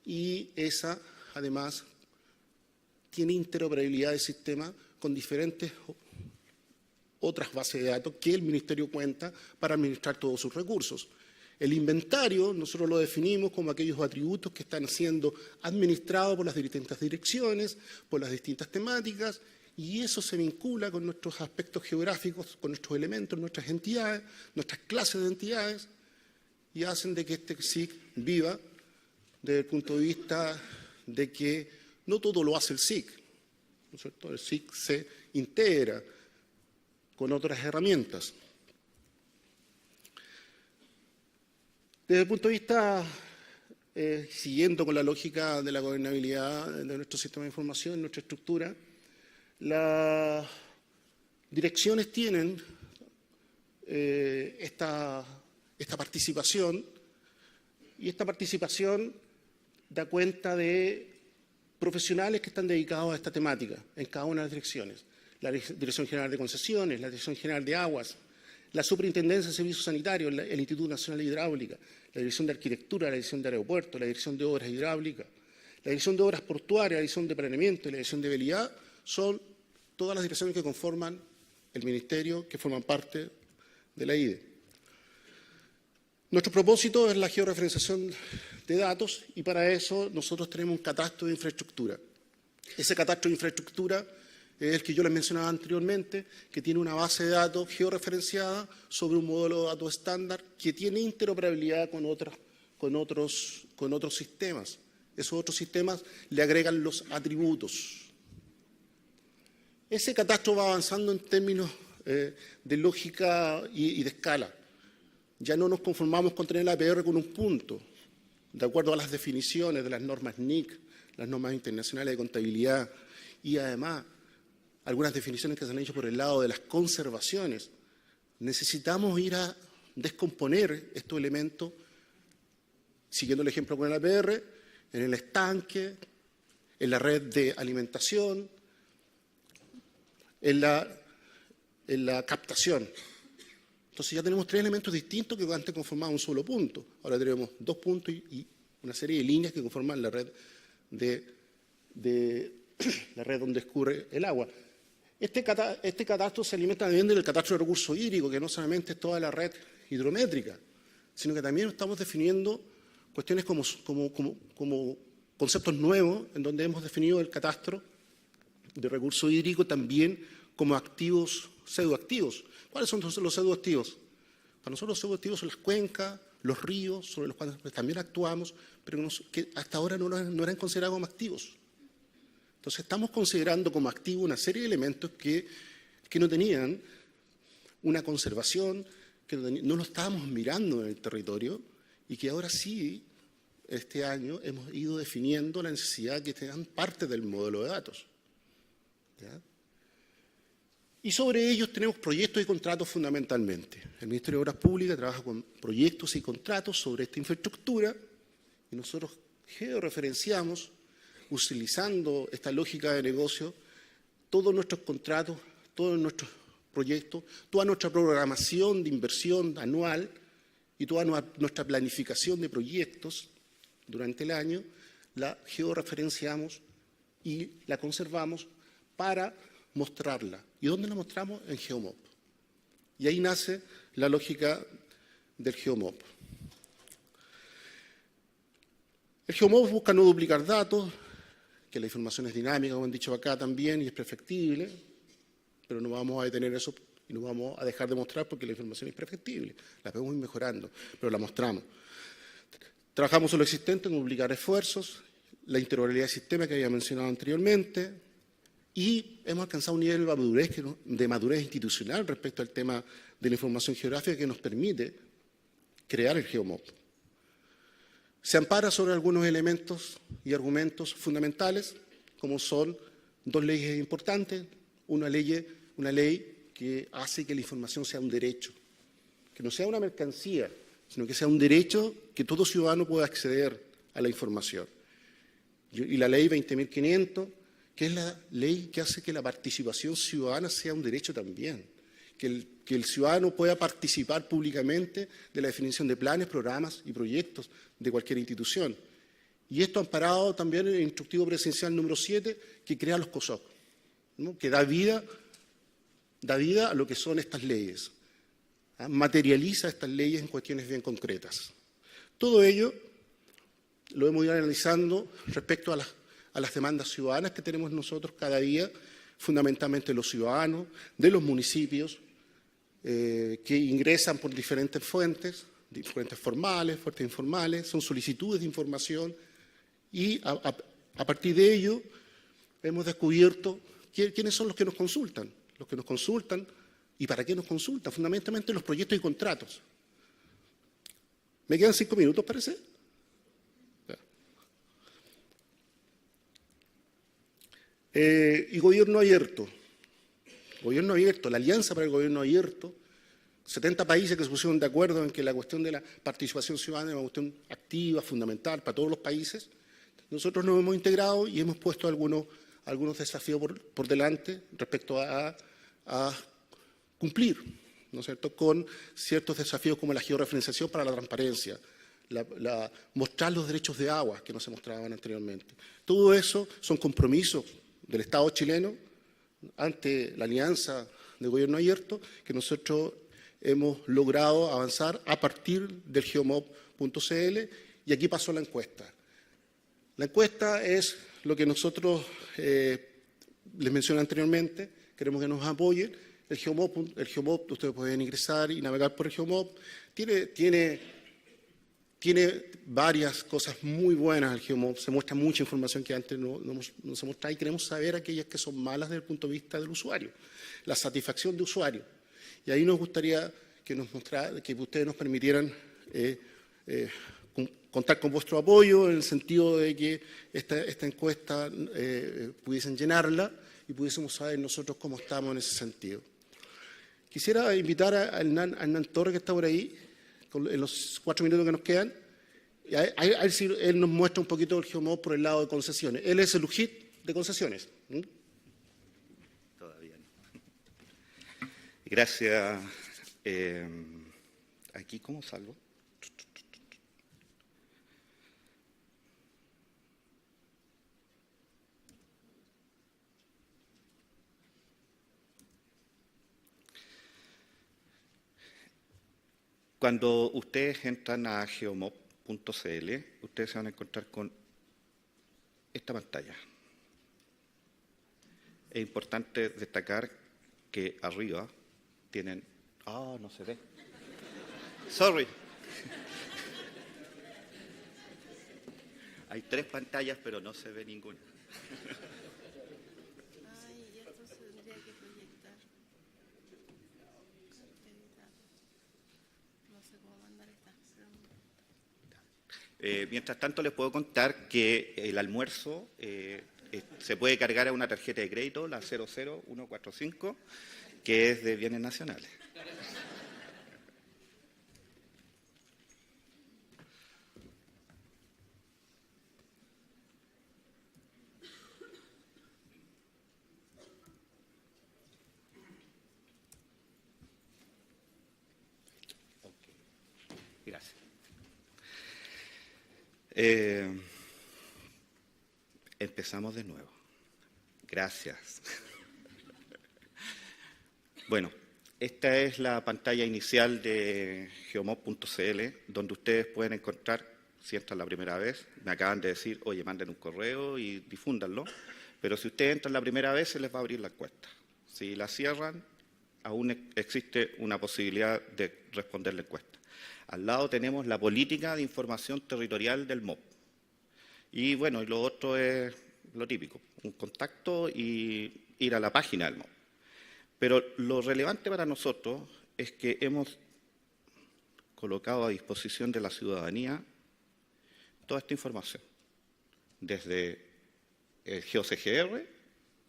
y esa, además, tiene interoperabilidad de sistema con diferentes otras bases de datos que el Ministerio cuenta para administrar todos sus recursos. El inventario nosotros lo definimos como aquellos atributos que están siendo administrados por las distintas direcciones, por las distintas temáticas, y eso se vincula con nuestros aspectos geográficos, con nuestros elementos, nuestras entidades, nuestras clases de entidades, y hacen de que este SIC viva desde el punto de vista de que no todo lo hace el SIC, ¿no es cierto? El SIC se integra con otras herramientas. Desde el punto de vista, siguiendo con la lógica de la gobernabilidad de nuestro sistema de información, nuestra estructura, las direcciones tienen esta participación, y esta participación da cuenta de profesionales que están dedicados a esta temática en cada una de las direcciones. La Dirección General de Concesiones, la Dirección General de Aguas, la Superintendencia de Servicios Sanitarios, el Instituto Nacional de Hidráulica, la Dirección de Arquitectura, la Dirección de Aeropuertos, la Dirección de Obras Hidráulicas, la Dirección de Obras Portuarias, la Dirección de Planeamiento y la Dirección de Vialidad, son todas las direcciones que conforman el Ministerio, que forman parte de la IDE. Nuestro propósito es la georreferenciación de datos y para eso nosotros tenemos un catastro de infraestructura. Ese catastro de infraestructura es el que yo les mencionaba anteriormente, que tiene una base de datos georreferenciada sobre un modelo de datos estándar que tiene interoperabilidad con otros sistemas. Esos otros sistemas le agregan los atributos. Ese catastro va avanzando en términos de lógica y de escala. Ya no nos conformamos con tener la APR con un punto, de acuerdo a las definiciones de las normas NIC, las normas internacionales de contabilidad y además algunas definiciones que se han hecho por el lado de las conservaciones. Necesitamos ir a descomponer estos elementos, siguiendo el ejemplo con el APR, en el estanque, en la red de alimentación, en la captación. Entonces ya tenemos tres elementos distintos que antes conformaban un solo punto. Ahora tenemos dos puntos y una serie de líneas que conforman la red la red donde escurre el agua. Este catastro se alimenta también del catastro de recursos hídricos, que no solamente es toda la red hidrométrica, sino que también estamos definiendo cuestiones como conceptos nuevos, en donde hemos definido el catastro de recursos hídricos también como activos pseudoactivos. ¿Cuáles son los pseudoactivos? Para nosotros los pseudoactivos son las cuencas, los ríos, sobre los cuales también actuamos, pero que hasta ahora no eran considerados como activos. Entonces estamos considerando como activo una serie de elementos que no tenían una conservación, que no lo estábamos mirando en el territorio y que ahora sí, este año, hemos ido definiendo la necesidad de que tengan parte del modelo de datos. ¿Ya? Y sobre ellos tenemos proyectos y contratos fundamentalmente. El Ministerio de Obras Públicas trabaja con proyectos y contratos sobre esta infraestructura y nosotros georreferenciamos, utilizando esta lógica de negocio, todos nuestros contratos, todos nuestros proyectos, toda nuestra programación de inversión anual y toda nuestra planificación de proyectos durante el año, la georreferenciamos y la conservamos para mostrarla. ¿Y dónde la mostramos? En GeoMop. Y ahí nace la lógica del GeoMop. El GeoMop busca no duplicar datos, que la información es dinámica, como han dicho acá también, y es perfectible, pero no vamos a detener eso y no vamos a dejar de mostrar porque la información es perfectible. La podemos ir mejorando, pero la mostramos. Trabajamos en lo existente, en duplicar esfuerzos, la interoperabilidad del sistema que había mencionado anteriormente, y hemos alcanzado un nivel de madurez institucional respecto al tema de la información geográfica que nos permite crear el GeoMop. se ampara sobre algunos elementos y argumentos fundamentales, como son dos leyes importantes, una ley que hace que la información sea un derecho, que no sea una mercancía, sino que sea un derecho que todo ciudadano pueda acceder a la información. Y la ley 20.500, que es la ley que hace que la participación ciudadana sea un derecho también, que el ciudadano pueda participar públicamente de la definición de planes, programas y proyectos de cualquier institución. Y esto amparado también en el instructivo presidencial número 7, que crea los COSOC, ¿no? Que da vida a lo que son estas leyes, materializa estas leyes en cuestiones bien concretas. Todo ello lo hemos ido analizando respecto a las demandas ciudadanas que tenemos nosotros cada día, fundamentalmente los ciudadanos, de los municipios, que ingresan por diferentes fuentes formales, fuentes informales, son solicitudes de información y a partir de ello hemos descubierto quiénes son los que nos consultan. Los que nos consultan y para qué nos consultan, fundamentalmente los proyectos y contratos. ¿Me quedan 5 minutos, parece? Y gobierno abierto. Gobierno abierto, la Alianza para el Gobierno Abierto, 70 países que se pusieron de acuerdo en que la cuestión de la participación ciudadana es una cuestión activa, fundamental para todos los países. Nosotros nos hemos integrado y hemos puesto algunos desafíos por delante respecto a cumplir, ¿no es cierto?, con ciertos desafíos como la georreferenciación para la transparencia, mostrar los derechos de agua que no se mostraban anteriormente. Todo eso son compromisos del Estado chileno ante la Alianza de Gobierno Abierto que nosotros hemos logrado avanzar a partir del geomob.cl y aquí pasó la encuesta. La encuesta es lo que nosotros les mencioné anteriormente, queremos que nos apoyen. El geomob, ustedes pueden ingresar y navegar por el geomob. Tiene varias cosas muy buenas el geomob, se muestra mucha información que antes no se mostraba y queremos saber aquellas que son malas desde el punto de vista del usuario, la satisfacción de usuario. Y ahí nos gustaría que ustedes nos permitieran contar con vuestro apoyo en el sentido de que esta encuesta pudiesen llenarla y pudiésemos saber nosotros cómo estamos en ese sentido. Quisiera invitar a Hernán Torres, que está por ahí, en los 4 minutos que nos quedan, a ver si él nos muestra un poquito el geomob por el lado de concesiones. Él es el UJIT de concesiones. Todavía no. Gracias. Aquí, ¿cómo salgo? Cuando ustedes entran a geomob.cl, ustedes se van a encontrar con esta pantalla. Es importante destacar que arriba tienen... no se ve. Sorry. Hay 3 pantallas, pero no se ve ninguna. Y esto se tendría que proyectar. No sé cómo mandar esta. Mientras tanto, les puedo contar que el almuerzo se puede cargar a una tarjeta de crédito, la 00145, que es de bienes nacionales. Gracias. Empezamos de nuevo. Gracias. Bueno, esta es la pantalla inicial de geomob.cl, donde ustedes pueden encontrar, si entran la primera vez, me acaban de decir, oye, manden un correo y difúndanlo, pero si ustedes entran la primera vez, se les va a abrir la encuesta. Si la cierran, aún existe una posibilidad de responder la encuesta. Al lado tenemos la política de información territorial del MOB. Y bueno, y lo otro es lo típico, un contacto y ir a la página del MOB. Pero lo relevante para nosotros es que hemos colocado a disposición de la ciudadanía toda esta información, desde el GeoCGR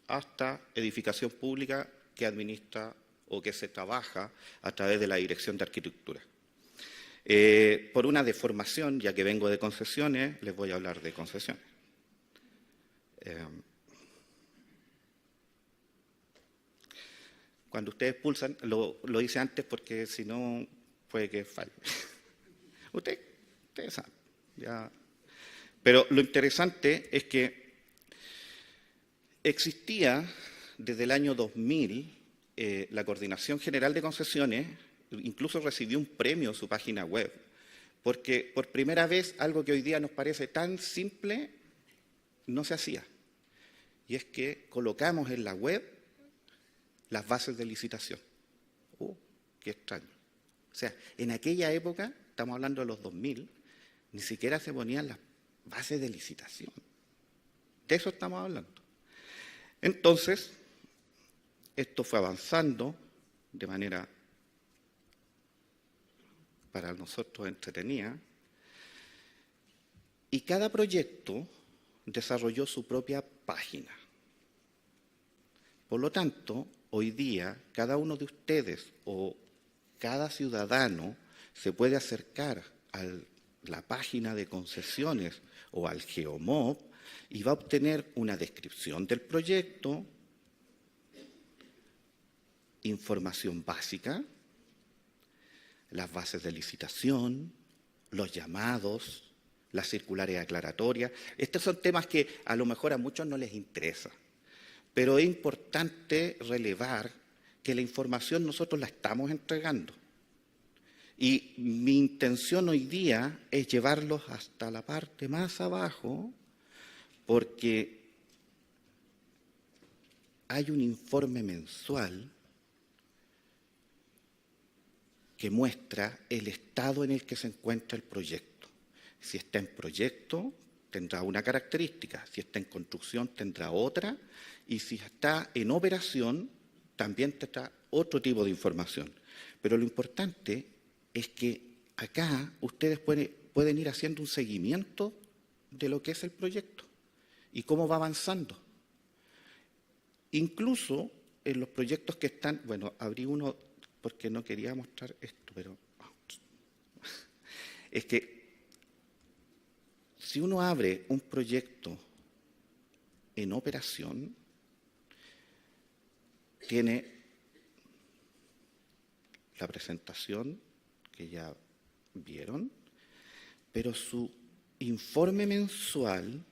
hasta edificación pública que administra o que se trabaja a través de la Dirección de Arquitectura. Por una deformación, ya que vengo de concesiones, les voy a hablar de concesiones. Cuando ustedes pulsan, lo hice antes porque si no puede que falle. Ustedes saben. Ya. Pero lo interesante es que existía desde el año 2000 la Coordinación General de Concesiones, incluso recibió un premio en su página web, porque por primera vez algo que hoy día nos parece tan simple no se hacía. Y es que colocamos en la web las bases de licitación. Qué extraño. O sea, en aquella época, estamos hablando de los 2000, ni siquiera se ponían las bases de licitación. De eso estamos hablando. Entonces, esto fue avanzando de manera para nosotros entretenida, y cada proyecto desarrolló su propia página. Por lo tanto, hoy día, cada uno de ustedes o cada ciudadano se puede acercar a la página de concesiones o al Geomob y va a obtener una descripción del proyecto, información básica, las bases de licitación, los llamados, las circulares aclaratorias. Estos son temas que a lo mejor a muchos no les interesa, pero es importante relevar que la información nosotros la estamos entregando. Y mi intención hoy día es llevarlos hasta la parte más abajo, porque hay un informe mensual que muestra el estado en el que se encuentra el proyecto. Si está en proyecto, tendrá una característica, si está en construcción, tendrá otra, y si está en operación, también tendrá otro tipo de información. Pero lo importante es que acá ustedes pueden ir haciendo un seguimiento de lo que es el proyecto y cómo va avanzando. Incluso en los proyectos que están, bueno, abrí uno porque no quería mostrar esto, pero es que si uno abre un proyecto en operación, tiene la presentación que ya vieron, pero su informe mensual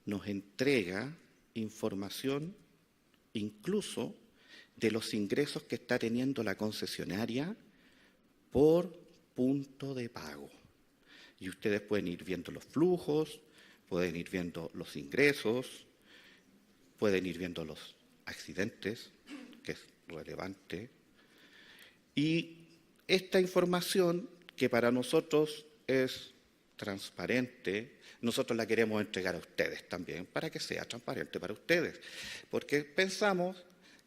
nos entrega información incluso de los ingresos que está teniendo la concesionaria por punto de pago. Y ustedes pueden ir viendo los flujos, pueden ir viendo los ingresos, pueden ir viendo los accidentes, que es relevante. Y esta información, que para nosotros es transparente, nosotros la queremos entregar a ustedes también, para que sea transparente para ustedes. Porque pensamos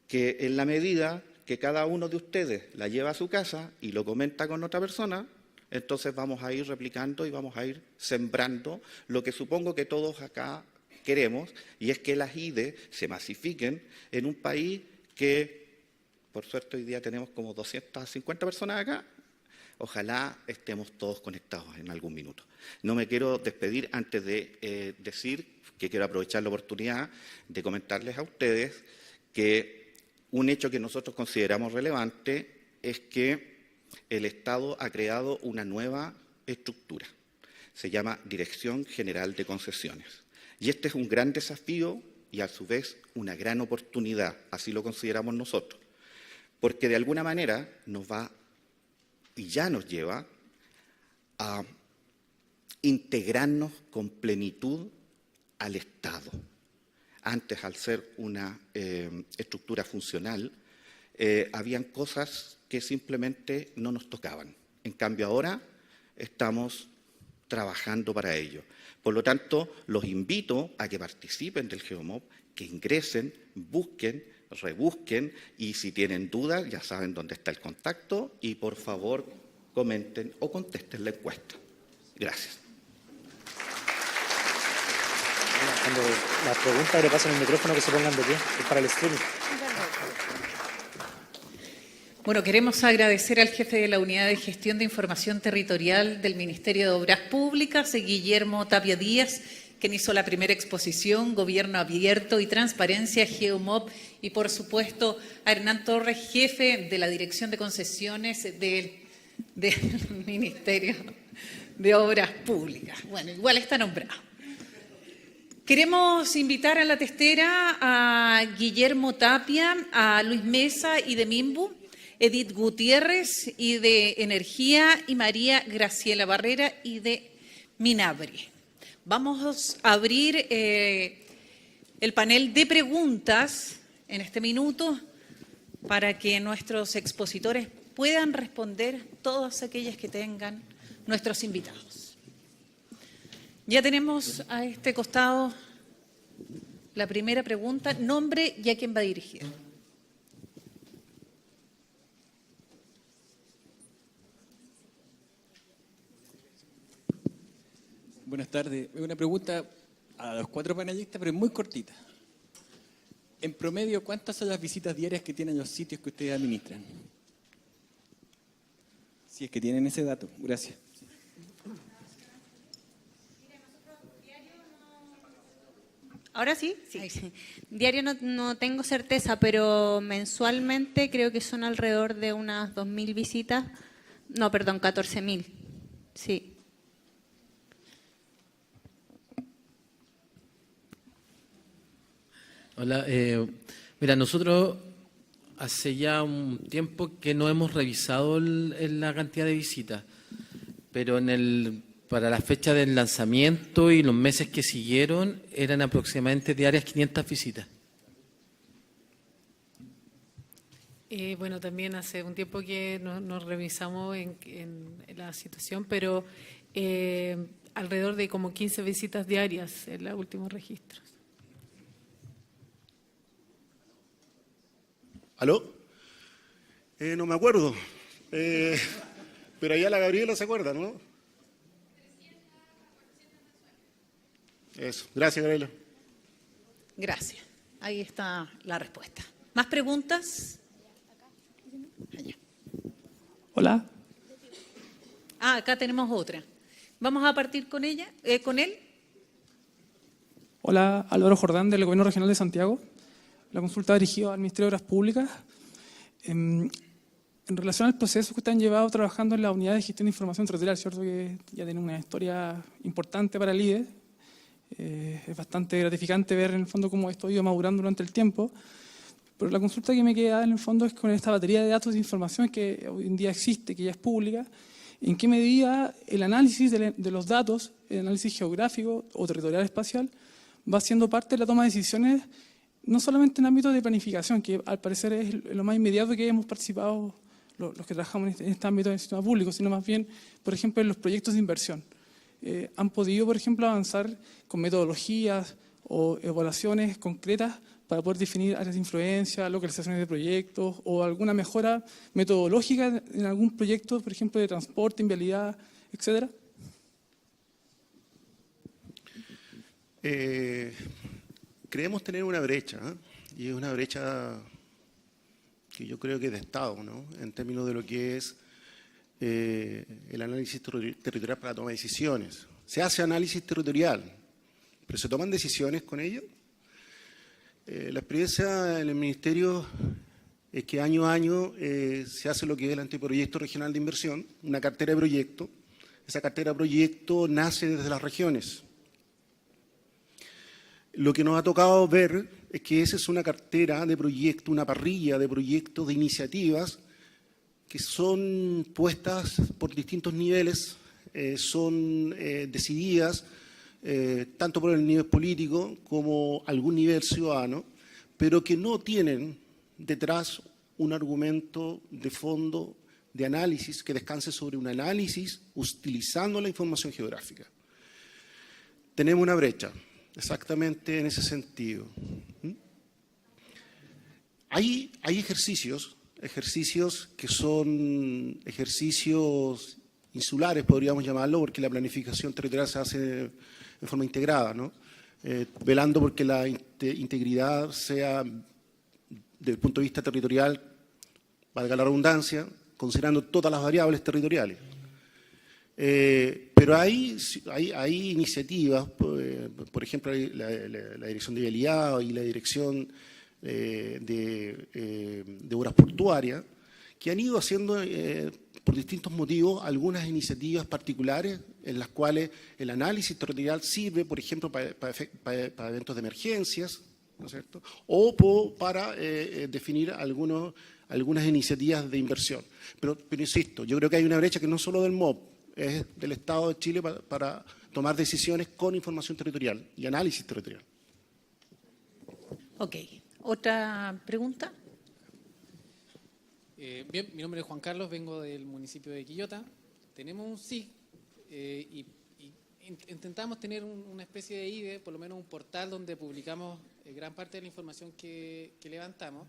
que en la medida que cada uno de ustedes la lleva a su casa y lo comenta con otra persona, entonces vamos a ir replicando y vamos a ir sembrando lo que supongo que todos acá queremos, y es que las IDE se masifiquen en un país que, por suerte, hoy día tenemos como 250 personas acá. Ojalá estemos todos conectados en algún minuto. No me quiero despedir antes de decir que quiero aprovechar la oportunidad de comentarles a ustedes que un hecho que nosotros consideramos relevante es que el Estado ha creado una nueva estructura. Se llama Dirección General de Concesiones. Y este es un gran desafío y a su vez una gran oportunidad, así lo consideramos nosotros, porque de alguna manera nos va y ya nos lleva a integrarnos con plenitud al Estado. Antes, al ser una estructura funcional, habían cosas que simplemente no nos tocaban. En cambio, ahora estamos trabajando para ello. Por lo tanto, los invito a que participen del Geomob, que ingresen, busquen, rebusquen, y si tienen dudas, ya saben dónde está el contacto, y por favor comenten o contesten la encuesta. Gracias. Cuando las preguntas le pasan el micrófono, que se pongan de pie, es para el streaming. Bueno, queremos agradecer al jefe de la Unidad de Gestión de Información Territorial del Ministerio de Obras Públicas, Guillermo Tapia Díaz, quien hizo la primera exposición, Gobierno Abierto y Transparencia, GeoMob, y por supuesto a Hernán Torres, jefe de la Dirección de Concesiones del Ministerio de Obras Públicas. Bueno, igual está nombrado. Queremos invitar a la testera a Guillermo Tapia, a Luis Mesa y de Mimbu, Edith Gutiérrez y de Energía y María Graciela Barrera y de Minabri. Vamos a abrir el panel de preguntas en este minuto para que nuestros expositores puedan responder todas aquellas que tengan nuestros invitados. Ya tenemos a este costado la primera pregunta, nombre y a quién va dirigida. Buenas tardes. Una pregunta a los 4 panelistas, pero es muy cortita. En promedio, ¿cuántas son las visitas diarias que tienen los sitios que ustedes administran? Si es que tienen ese dato. Gracias. ¿Ahora sí? Sí. Diario no tengo certeza, pero mensualmente creo que son alrededor de unas 2.000 visitas. No, perdón, 14.000. Sí. Hola, mira, nosotros hace ya un tiempo que no hemos revisado la cantidad de visitas, pero para la fecha del lanzamiento y los meses que siguieron eran aproximadamente diarias 500 visitas. Bueno, también hace un tiempo que nos revisamos en la situación, pero alrededor de como 15 visitas diarias en los últimos registros. ¿Aló? No me acuerdo, pero allá la Gabriela se acuerda, ¿no? Eso, gracias, Gabriela. Gracias. Ahí está la respuesta. ¿Más preguntas? Allá. Hola. Acá tenemos otra. Vamos a partir con ella, con él. Hola, Álvaro Jordán, del Gobierno Regional de Santiago. La consulta dirigida al Ministerio de Obras Públicas. En relación al proceso que ustedes han llevado trabajando en la Unidad de Gestión de Información Territorial, ¿cierto? Que ya tiene una historia importante para el IDE. Es bastante gratificante ver en el fondo cómo esto ha ido madurando durante el tiempo. Pero la consulta que me queda en el fondo es con esta batería de datos de información que hoy en día existe, que ya es pública, ¿en qué medida el análisis de los datos, el análisis geográfico o territorial espacial, va siendo parte de la toma de decisiones, no solamente en ámbito de planificación, que al parecer es lo más inmediato que hemos participado los que trabajamos en este ámbito del sistema público, sino más bien, por ejemplo, en los proyectos de inversión? ¿Han podido, por ejemplo, avanzar con metodologías o evaluaciones concretas para poder definir áreas de influencia, localizaciones de proyectos o alguna mejora metodológica en algún proyecto, por ejemplo, de transporte, vialidad, etcétera? Creemos tener una brecha, y es una brecha que yo creo que es de Estado, ¿no? En términos de lo que es el análisis territorial para la toma de decisiones. Se hace análisis territorial, pero ¿se toman decisiones con ello? La experiencia en el Ministerio es que año a año se hace lo que es el anteproyecto regional de inversión, una cartera de proyecto. Esa cartera de proyecto nace desde las regiones. Lo que nos ha tocado ver es que esa es una cartera de proyecto, una parrilla de proyectos, de iniciativas que son puestas por distintos niveles, son decididas tanto por el nivel político como algún nivel ciudadano, pero que no tienen detrás un argumento de fondo de análisis que descanse sobre un análisis utilizando la información geográfica. Tenemos una brecha, exactamente en ese sentido. Hay ejercicios que son ejercicios insulares, podríamos llamarlo, porque la planificación territorial se hace en forma integrada, ¿no? velando porque la integridad sea, desde el punto de vista territorial, valga la redundancia, considerando todas las variables territoriales. Pero hay iniciativas, por ejemplo, la Dirección de Vialidad y la Dirección de Obras Portuarias, que han ido haciendo, por distintos motivos, algunas iniciativas particulares en las cuales el análisis territorial sirve, por ejemplo, para eventos de emergencias, ¿no es cierto?, o para definir algunas iniciativas de inversión. Pero insisto, yo creo que hay una brecha que no solo del MOP, es del Estado de Chile para tomar decisiones con información territorial y análisis territorial. Ok. ¿Otra pregunta? Bien, mi nombre es Juan Carlos, vengo del municipio de Quillota. Tenemos un SIC y intentamos tener una especie de IDE, por lo menos un portal donde publicamos gran parte de la información que levantamos,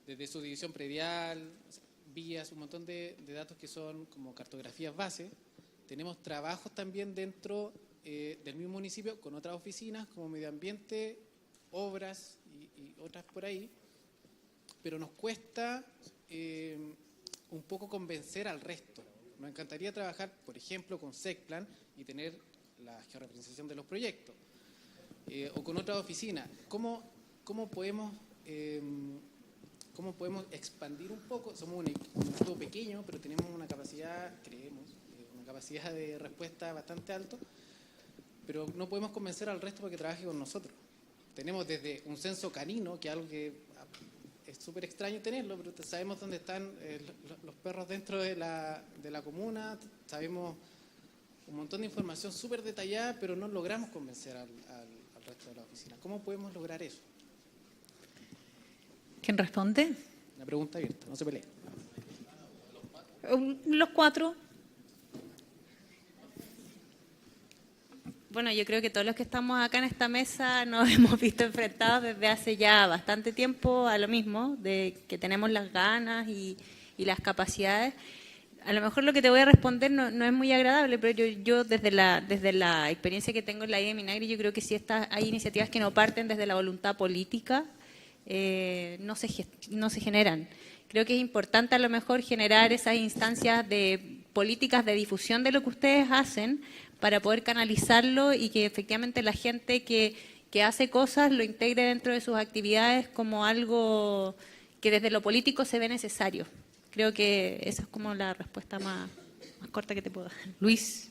desde su división predial, vías, un montón de datos que son como cartografías base. Tenemos trabajos también dentro del mismo municipio con otras oficinas como medio ambiente, obras y otras por ahí, pero nos cuesta un poco convencer al resto. Nos encantaría trabajar, por ejemplo, con SECPLAN y tener la georreferenciación de los proyectos, o con otras oficinas. ¿Cómo podemos expandir un poco? Somos un equipo pequeño, pero tenemos una capacidad, creemos, una capacidad de respuesta bastante alta, pero no podemos convencer al resto para que trabaje con nosotros. Tenemos desde un censo canino, que es algo que es súper extraño tenerlo, pero sabemos dónde están los perros dentro de la comuna, sabemos un montón de información súper detallada, pero no logramos convencer al resto de la oficina. ¿Cómo podemos lograr eso? ¿Quién responde? Una pregunta abierta, no se peleen. Los cuatro. Bueno, yo creo que todos los que estamos acá en esta mesa nos hemos visto enfrentados desde hace ya bastante tiempo a lo mismo, de que tenemos las ganas y las capacidades. A lo mejor lo que te voy a responder no es muy agradable, pero yo desde la experiencia que tengo en la IDE Minagri, yo creo que sí hay iniciativas que no parten desde la voluntad política, no se generan. Creo que es importante a lo mejor generar esas instancias de políticas de difusión de lo que ustedes hacen para poder canalizarlo y que efectivamente la gente que hace cosas lo integre dentro de sus actividades como algo que desde lo político se ve necesario. Creo que esa es como la respuesta más corta que te puedo dar. Luis.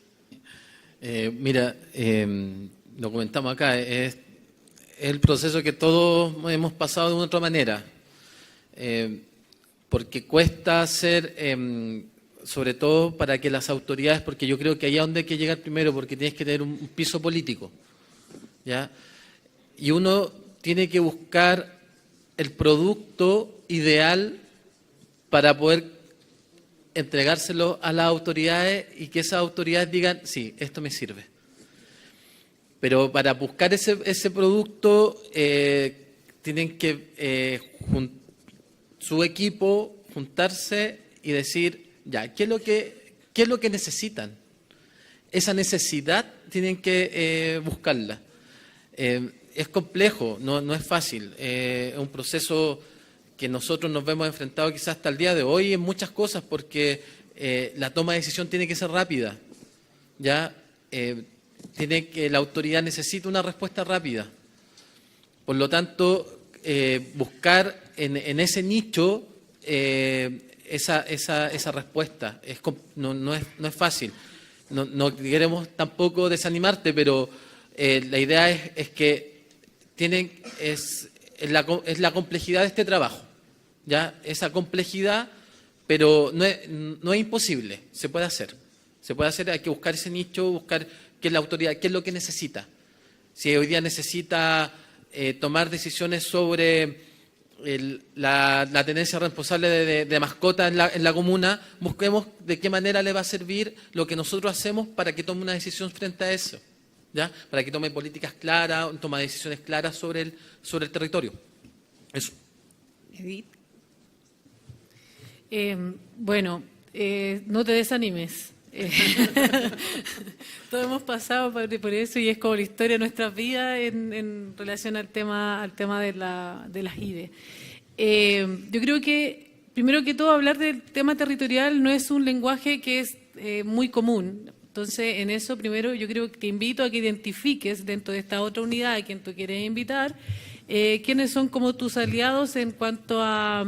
Mira, lo comentamos acá, es el proceso que todos hemos pasado de una otra manera, porque cuesta hacer, sobre todo para que las autoridades, porque yo creo que ahí es donde hay que llegar primero, porque tienes que tener un piso político, ¿ya? Y uno tiene que buscar el producto ideal para poder entregárselo a las autoridades y que esas autoridades digan, sí, esto me sirve. Pero para buscar ese producto tienen que su equipo juntarse y decir, ya, ¿qué es lo que necesitan? Esa necesidad tienen que buscarla. Es complejo, no es fácil. Es un proceso que nosotros nos vemos enfrentados quizás hasta el día de hoy en muchas cosas, porque la toma de decisión tiene que ser rápida. ¿Ya? La autoridad necesita una respuesta rápida. Por lo tanto, buscar en ese nicho esa respuesta no es fácil. No queremos tampoco desanimarte, pero la idea es que es la complejidad de este trabajo, ¿ya? Esa complejidad, pero no es imposible, se puede hacer, hay que buscar ese nicho, buscar qué es la autoridad, qué es lo que necesita. Si hoy día necesita tomar decisiones sobre la tenencia responsable de mascotas en la comuna, busquemos de qué manera le va a servir lo que nosotros hacemos para que tome una decisión frente a eso, ¿ya? Para que tome políticas claras, tome decisiones claras sobre el territorio. Eso. Edith. Bueno, no te desanimes. Todos hemos pasado por eso y es como la historia de nuestras vidas en relación al tema de las IDE. Yo creo que, primero que todo, hablar del tema territorial no es un lenguaje que es muy común. Entonces, en eso, primero, yo creo que te invito a que identifiques dentro de esta otra unidad a quien tú quieres invitar, quiénes son como tus aliados en cuanto a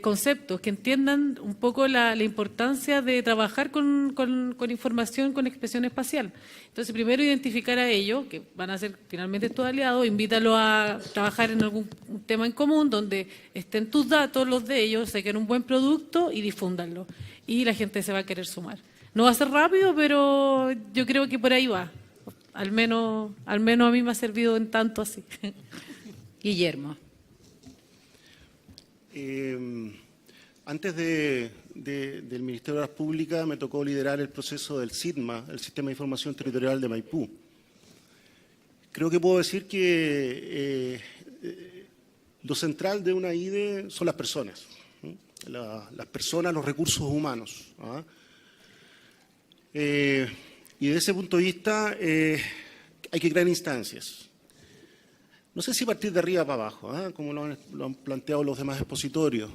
conceptos, que entiendan un poco la importancia de trabajar con información, con expresión espacial. Entonces, primero identificar a ellos, que van a ser finalmente tus aliados, invítalo a trabajar en algún tema en común donde estén tus datos, los de ellos, saquen un buen producto y difúndanlo. Y la gente se va a querer sumar. No va a ser rápido, pero yo creo que por ahí va. Al menos a mí me ha servido en tanto así. Guillermo. Antes del Ministerio de Obras Públicas me tocó liderar el proceso del SITMA, el Sistema de Información Territorial de Maipú. Creo que puedo decir que lo central de una IDE son las personas, las personas, los recursos humanos. Y desde ese punto de vista hay que crear instancias. No sé si partir de arriba para abajo, como lo han planteado los demás expositores,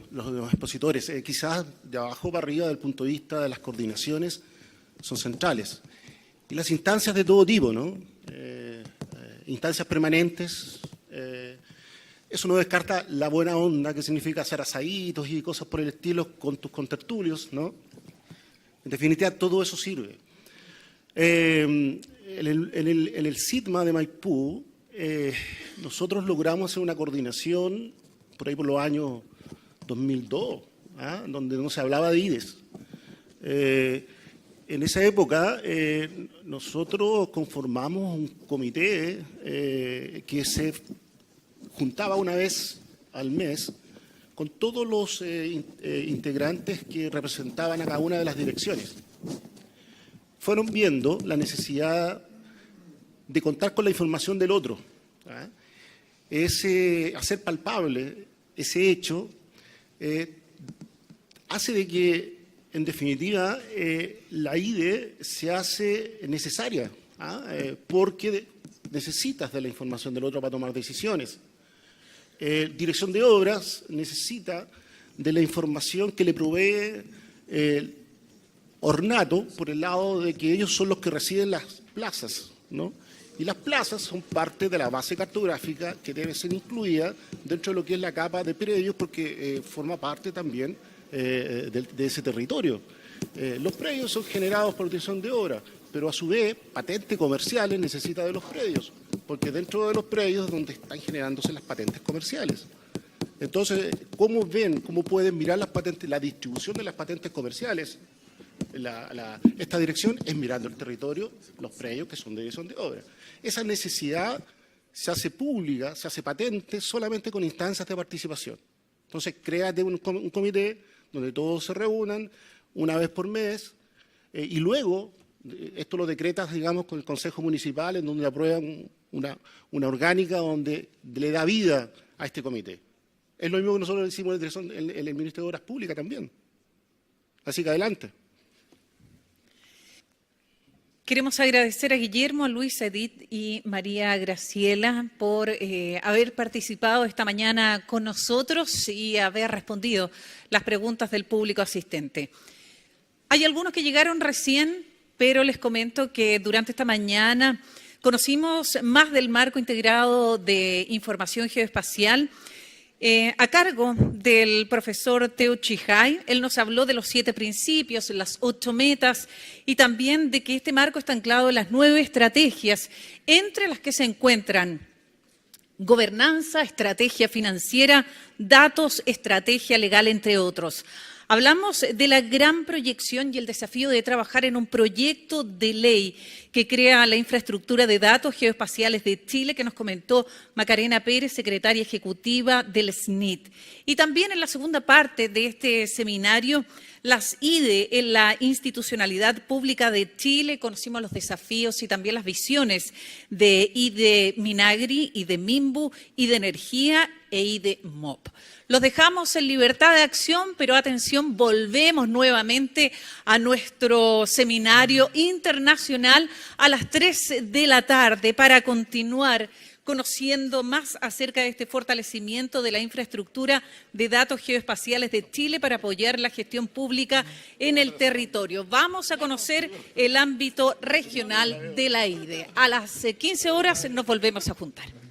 quizás de abajo para arriba, desde el punto de vista de las coordinaciones, son centrales. Y las instancias de todo tipo, ¿no? Instancias permanentes, eso no descarta la buena onda, que significa hacer asaditos y cosas por el estilo con tus contertulios, ¿no? En definitiva, todo eso sirve. En el SITMA de Maipú, nosotros logramos hacer una coordinación por ahí por los años 2002, donde no se hablaba de IDES. En esa época nosotros conformamos un comité que se juntaba una vez al mes con todos los integrantes que representaban a cada una de las direcciones. Fueron viendo la necesidad de contar con la información del otro. Hacer palpable ese hecho hace de que, en definitiva, la IDE se hace necesaria, porque necesitas de la información del otro para tomar decisiones. Dirección de Obras necesita de la información que le provee Ornato, por el lado de que ellos son los que reciben las plazas, ¿no? Y las plazas son parte de la base cartográfica que debe ser incluida dentro de lo que es la capa de predios, porque forma parte también de ese territorio. Los predios son generados por dirección de obra, pero a su vez, patentes comerciales necesita de los predios, porque dentro de los predios es donde están generándose las patentes comerciales. Entonces, ¿cómo pueden mirar las patentes, la distribución de las patentes comerciales? Esta dirección es mirando el territorio, los predios que son de dirección de obra. Esa necesidad se hace pública, se hace patente solamente con instancias de participación. Entonces, créate un comité donde todos se reúnan una vez por mes y luego esto lo decretas, digamos, con el Consejo Municipal, en donde aprueban una orgánica donde le da vida a este comité. Es lo mismo que nosotros hicimos en el Ministerio de Obras Públicas también. Así que adelante. Queremos agradecer a Guillermo, a Luis, a Edith y María Graciela por haber participado esta mañana con nosotros y haber respondido las preguntas del público asistente. Hay algunos que llegaron recién, pero les comento que durante esta mañana conocimos más del marco integrado de información geoespacial a cargo del profesor Teo Chihai. Él nos habló de los 7 principios, las 8 metas y también de que este marco está anclado en las 9 estrategias, entre las que se encuentran gobernanza, estrategia financiera, datos, estrategia legal, entre otros. Hablamos de la gran proyección y el desafío de trabajar en un proyecto de ley que crea la infraestructura de datos geoespaciales de Chile, que nos comentó Macarena Pérez, secretaria ejecutiva del SNIT. Y también en la segunda parte de este seminario, las IDE en la institucionalidad pública de Chile, conocimos los desafíos y también las visiones de IDE Minagri, IDE Minbu, IDE Energía e IDE MOP. Los dejamos en libertad de acción, pero atención, volvemos nuevamente a nuestro seminario internacional a las 3 de la tarde para continuar conociendo más acerca de este fortalecimiento de la infraestructura de datos geoespaciales de Chile para apoyar la gestión pública en el territorio. Vamos a conocer el ámbito regional de la IDE. A las 15 horas nos volvemos a juntar.